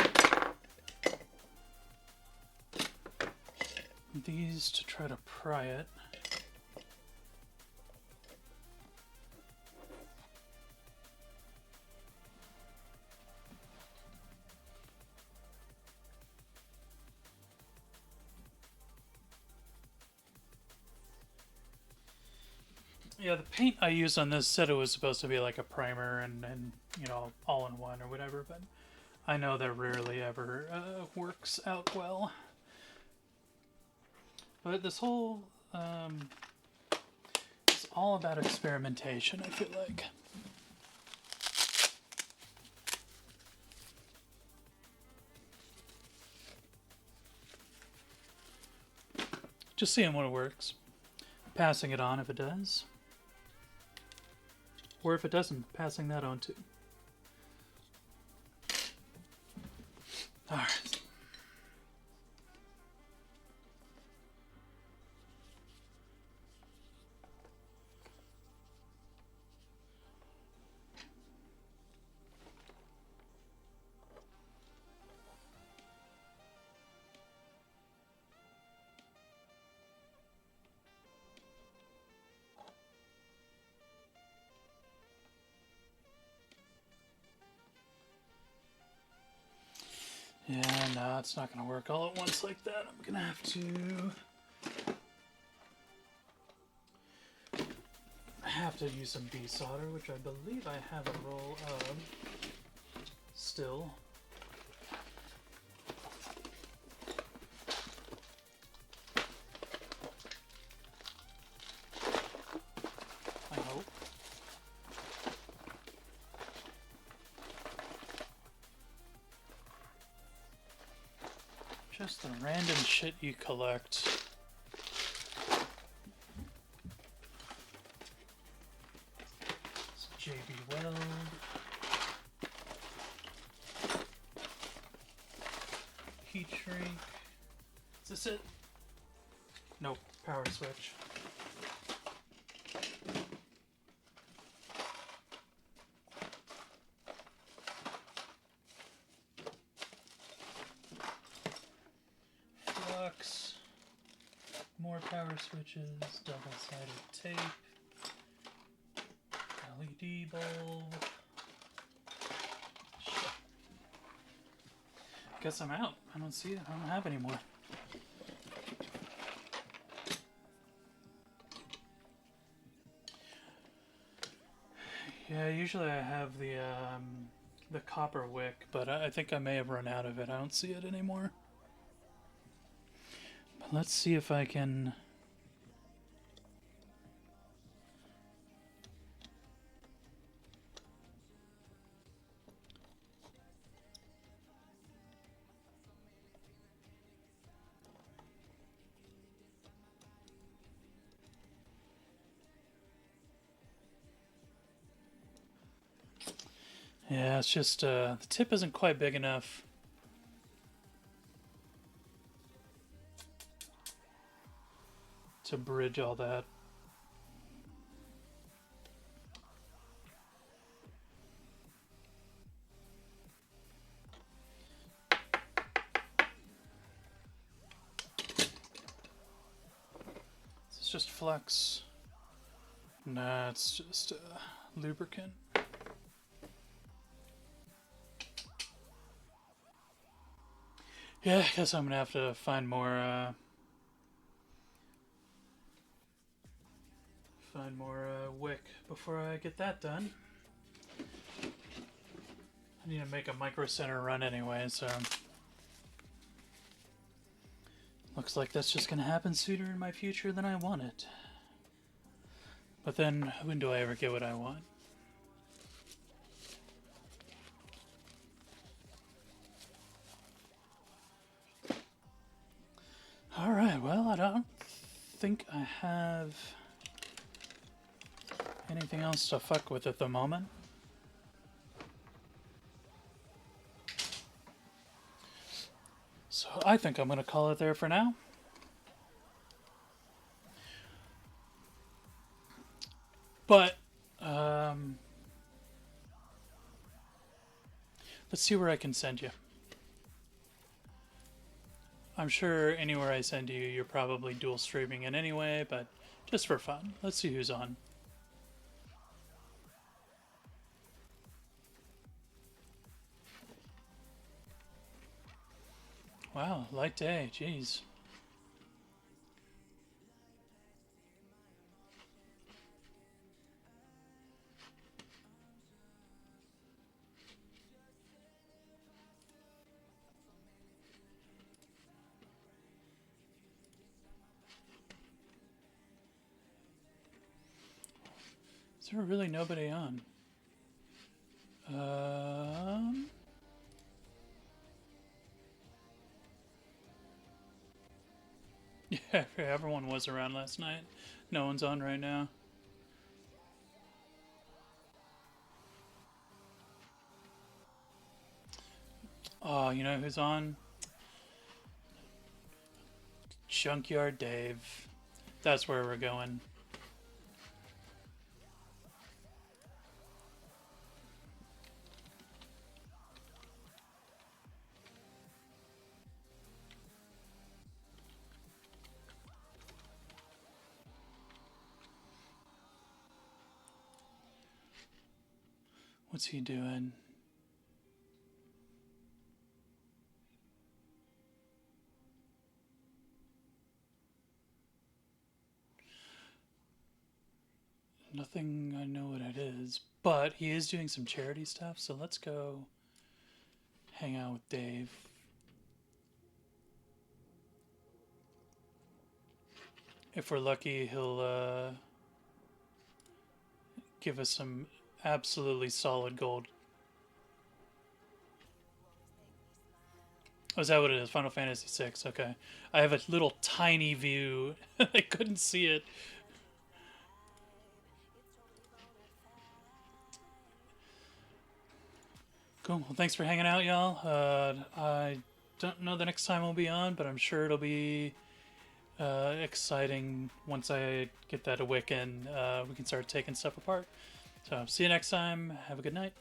these to try to pry it. Yeah, the paint I used on this said it was supposed to be like a primer and you know, all in one or whatever, but I know that rarely ever works out well. But this whole, it's all about experimentation, I feel like. Just seeing what works. Passing it on if it does. Or if it doesn't, passing that on too. Alright. Yeah, no, it's not going to work all at once like that. I'm going to have to use some desolder, which I believe I have a roll of still. I hope. Just the random shit you collect. It's JB Weld. Heat shrink. Is this it? Nope. Power switch. More power switches, double-sided tape, LED bulb. Shit. Guess I'm out. I don't see it. I don't have any more. Yeah, usually I have the copper wick, but I think I may have run out of it. I don't see it anymore. Let's see if I can... Yeah, it's just the tip isn't quite big enough. To bridge all that. Is this just flex? Nah, it's just lubricant. Yeah, I guess I'm gonna have to find more wick before I get that done. I need to make a micro center run anyway, so looks like that's just gonna happen sooner in my future than I want it. But then, when do I ever get what I want? Alright, well, I don't think I have anything else to fuck with at the moment. So I think I'm going to call it there for now. But, let's see where I can send you. I'm sure anywhere I send you, you're probably dual streaming in anyway, but just for fun, let's see who's on. Wow, light day, jeez. Is there really nobody on? Yeah, everyone was around last night. No one's on right now. Oh, you know who's on? Junkyard Dave. That's where we're going. What's he doing? Nothing I know what it is, but he is doing some charity stuff, so let's go hang out with Dave. If we're lucky, he'll give us some absolutely solid gold. Oh, is that what it is? Final Fantasy VI. Okay. I have a little tiny view. I couldn't see it. Cool. Well, thanks for hanging out, y'all. I don't know the next time we'll be on, but I'm sure it'll be exciting once I get that awaken. We can start taking stuff apart. So, see you next time. Have a good night.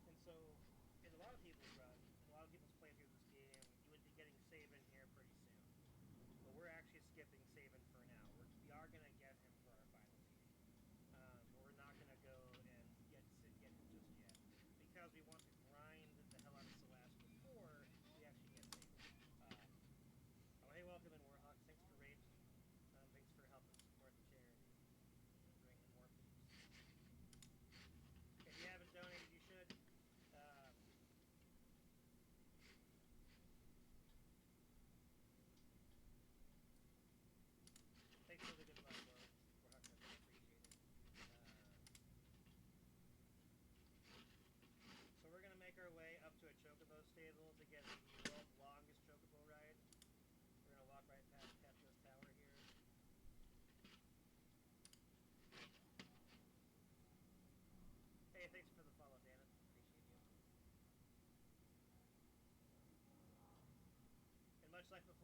And so, in a lot of people's run, a lot of people's playthrough of this game, you would be getting save in here pretty soon. But we're actually skipping save in for now. We are going to get him for our final team. But we're not going to go and get him just yet. Because we want to grind the hell out of Celeste before we actually get save in. Hey, welcome in, Warhawks. Thanks for raid. Thanks for helping support the charity. Bring in more peeps. If you haven't donated, you should. Thanks for the good luck, bro. We're not gonna appreciate it. So we're gonna make our way up to a chocobo stable to get the world's longest chocobo ride. We're gonna walk right past Petra's tower here. Hey, thanks for the follow, Dana. Appreciate you. And much like before.